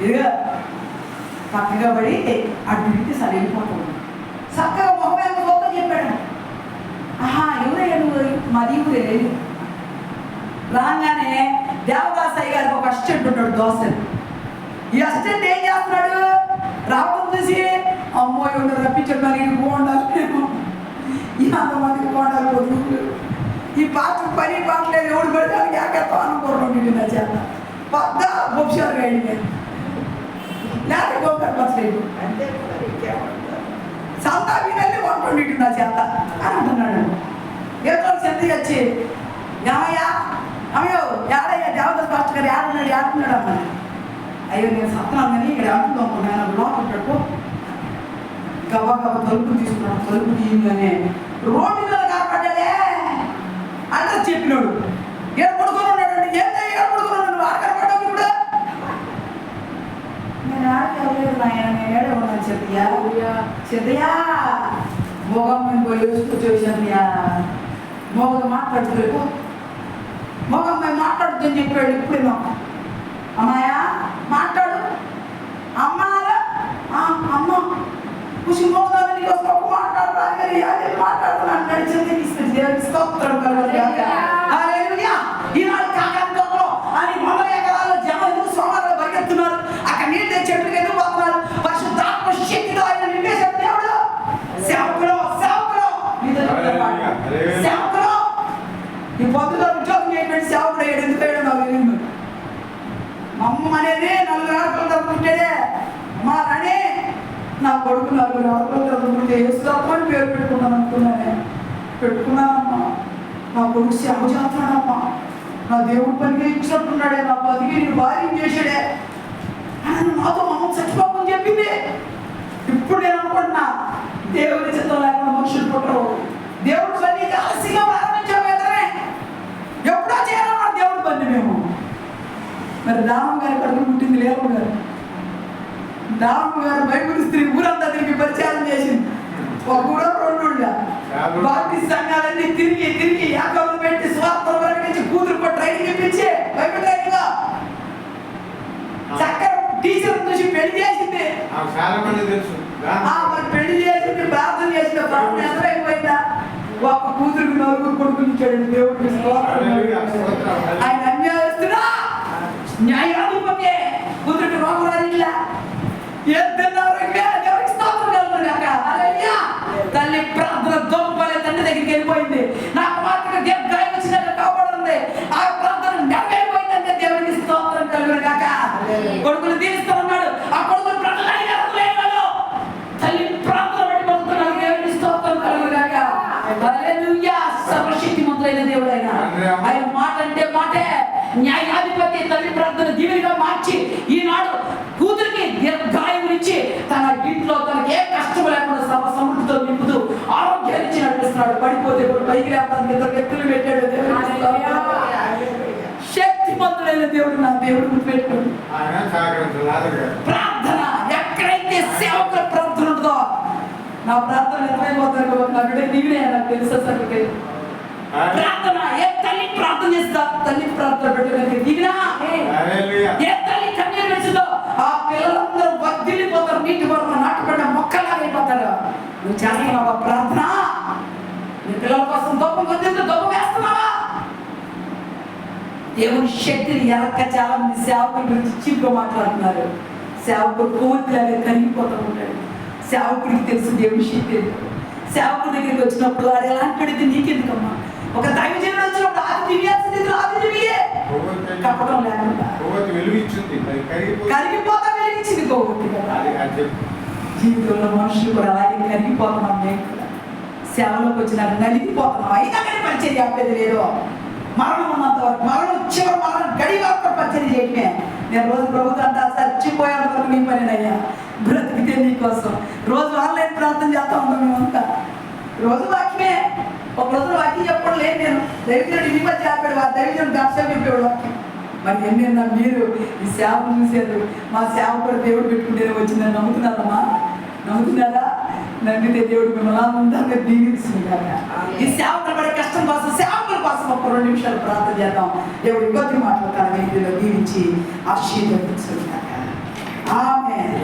ఇదిగా పక్కగా పడి అటు ఇంటి సరే వెళ్ళిపోతాడు. చక్కగా మొహం గొప్ప చెప్పాడు. ఆహా ఎవరయ్యా నువ్వు? మాది ఊరే లేదు. రాగానే దేవదాస్ అయ్యారు ఒక అసిస్టెంట్ ఉంటాడు దోశలు. ఈ అసిస్టెంట్ ఏం చేస్తున్నాడు, రావడం చూసి అమ్మో ఎవరు రప్పించాడు మరి బాగుండాలి, నేను అంతమందికి బాగుండాలి పొద్దులు ఈ పాత్ర పని పాటలేదు, ఎవడు పడడానికి ఏకత్వం అనుకోండి నా చేత పెద్ద బొప్షాలు వేయండి లేకపోతే గోంగూర పచ్చడి అంటే సంతా వినల్ని వండుకోండి నా చేత అని అంటున్నాడు. ఏదో చెంది వచ్చి ఏమయ్యా అమ్మయో ఏడయ్యా దేవదాస్ పాస్టర్ గారు ఏడున్నాడు అమ్మ. అయ్యో నేను సత్తున్నాను కానీ ఇక్కడ అంటున్నాను నేను లోపల పెట్టుకో. గబా తలుపు తీసుకున్నాడు, తలుపు తీయగానే రోడ్డు మీద కాపాడే అడ్రస్ చెప్పినాడు. ఏడ పడుకొని ఉన్నాడు అండి, ఏడ పడుకొని ఉన్నాడు ఆడ కనపడ్డావు ఇప్పుడు. నేను ఆడలేదు నాయన, నేను ఏడే ఉన్నాను చెత్తయ్యా మోగమ్మని పోయి వేసుకొచ్చేసానయ్యా. మోగ మాట్లాడుతూ మోగమ్మాయి మాట్లాడుతుందని చెప్పాడు. ఇప్పుడేమో అమ్మాయా మాట్లాడు, అమ్మాలో అమ్మ ఖుషి మోగదాన్ని నీకు ఒక మాట్లాడరా కానీ అదే మాట్లాడుతున్నాను నడిచింది దేవుడికి స్తోత్రం కలుగుతుంది. ఈనాడు కాకంలో అని 100 ఎకరాల జనం ఎందుకు సోమవారం పరిగెత్తున్నారు, అక్కడ నీళ్ళు చెట్లకు ఎందుకు పోతున్నారు, పరిశుద్ధాత్మ శక్తితో ఆయన నింపేశాడు దేవుడు. సేవకులు ఈ పొద్దులో ఉద్యోగం చేయబడి సేవకుడు అయ్యాడు. ఎందుకు అయ్యాడు నాకు తెలియదు. మా అమ్మ అనేది 4 ఆడపిల్లలు తప్పుకుంటేనే మా రాణి నా కొడుకు 4 ఆడపిల్లలు తప్పుకుంటే వేస్తామని పేరు పెట్టుకున్నాను అనుకున్నానే. పెట్టుకున్నానమ్మా, నా కొడుకు సేవ చేస్తున్నాడమ్మా, నా దేవుడు పనికి ఇచ్చినట్టున్నాడే, నా బతికి నేను భార్యం చేశాడే అని నాతో అమ్మ చచ్చిపోమని చెప్పింది. ఇప్పుడు నేను అనుకుంటున్నా దేవుని చిత్తం లేకుండా మనుషులు పుట్టరు, మరి దానమ్మ గారి కడుపు పుట్టింది లేవు గారు. దానమ్మ గారు బైబిల్ స్త్రీ ఊరంతా తిరిగి పరిచయం చేసింది. ఒక ఊరో రెండు ఊళ్ళ బాప్టిస్ట్ సంఘాలన్నీ తిరిగి తిరిగి యాకోబు పెట్టి స్వార్థం ప్రకటించి కూతురు ట్రైనింగ్ ఇప్పించి బైబిల్ ట్రైనింగ్ చక్కర టీచర్ చూసి పెళ్లి చేసింది. మరి పెళ్లి చేసింది, ప్రార్థన చేసిన ప్రార్థన ఎంత అయిపోయిందా? ఒక కూతురికి 4 కొడుకులు ఇచ్చాడు దేవుడికి. ఆయన అన్యాయస్తున్నా న్యాయాధిపతి. కూతురికి రోగరాజిల్లా తల్లి ప్రార్థన దొంగలే తండ్రి దగ్గరికి వెళ్ళిపోయింది. నాకు మాత్రం గాయం వచ్చినట్టు కాపాడుంది. ఆ ప్రార్థన నెరవేరిపోయిందంటే దేవుడికి స్తోత్రం కలుగును గాక. కొడుకులు దీవిస్తున్నాడు. ఆ కొడుకులు ప్రార్థనలు తల్లి ప్రార్థన బట్టి బతుకున్నాడు. దేవుడికి స్తోత్రం కలుగును గాక. హల్లెలూయా. సర్వశక్తిమంతుడైన దేవుడైన ఆయన మాట అంటే మాటే. న్యాయాధిపతి తల్లి ప్రార్థన దీవెనగా మార్చి ఈనాడు కూతురికి దీర్ఘాయువు ఇచ్చి తన ఇంట్లో తనకి ఏ కష్టం లేకుండా సమృద్ధితో నింపుతూ ఆరోగ్యాన్ని ఇచ్చి నడిపిస్తున్నాడు. పడిపోతే పైకి లేకపోతే 2 వ్యక్తులు పెట్టాడు. శక్తిమంతుడైన దేవుడు నా దేవుడు గుర్తుపెట్టుకోండి. ప్రార్థన ఎక్కడైతే సేవకుల ప్రార్థన ఉంటుందో నా ప్రార్థన ఎంతైపోతాను నా బిడ్డ నీవే నాకు తెలుసా సంగతి. ప్రార్థన ఏ తల్లి ప్రార్థన చేస్తా తల్లి ప్రార్థన పెట్టడానికి దిగినా ఏ తల్లి కన్నీరు పెంచుతో ఆ పిల్లలందరూ వదిలిపోతారు. నీటి వరకు నాటుపడిన మొక్కలాగా అయిపోతారు. నువ్వు చేస్తున్నావా ప్రార్థన? నీ పిల్లల కోసం దొప్పం కొద్దింది దొప్పం వేస్తున్నావా? దేవుని శక్తిని ఎరక్క చాలా మంది సేవకుల గురించి చీప్గా మాట్లాడుతున్నారు. సేవకుడు కోతిలాగా కరిగిపోతూ ఉంటాడు. సేవకుడికి తెలుసు దేవుని శక్తి. సేవకుడి దగ్గరికి వచ్చినప్పుడు వాడు ఎలాంటి పడితే నీకెందుకమ్మా? ఒక దైవజనుడు వచ్చినప్పుడు అది దివ్యాల్సింది అది దివ్యే కప్పడం లేకుండా కరిగిపోతా వెలిగించింది కోటి కదా. జీవితంలో మనుషులు కూడా అలాగే కరిగిపోతున్నాం. మేము కూడా సేవలోకి వచ్చిన నలిగిపోతున్నాం. అయినా కానీ పరిచర్య ఆపేది లేదు. మరణం ఉన్నంత వరకు మరణం చివరి మరణం గడి వరకు పరిచర్య చేయటమే. నేను రోజు ప్రభుత్వం అంతా చచ్చిపోయాను వరకు నీ పనినయ్యా బ్రతికితే నీకోసం. రోజు ఆన్లైన్ ప్రార్థన చేస్తా ఉంటాం మేమంతా. రోజు వాక్యమే. ఒక రోజు వాక్యం చెప్పడం లేదు. నేను దైవజనుడు ఈ మధ్య ఆపాడు. ఆ దైవజనుడు దర్శనం చెప్పాడు వాక్యం. మరి ఎన్నెన్నా మీరు ఈ సేవను చూశారు. మా సేవ కూడా దేవుడు పెట్టుకుంటేనే వచ్చిందని నమ్ముతున్నారమ్మా? నమ్ముతున్నారా? నమ్మితే దేవుడు మిమ్మల్ని అందంగా దీవించుకుంటారా? ఈ సేవకులు పడే కష్టం కోసం సేవకుల కోసం ఒక 2 నిమిషాలు ప్రార్థన చేద్దాం. దేవుడు కొద్ది మాట్లాడతాను ఇందులో దీవించి ఆశీర్వదించుకుంటారా. ఆమేన్.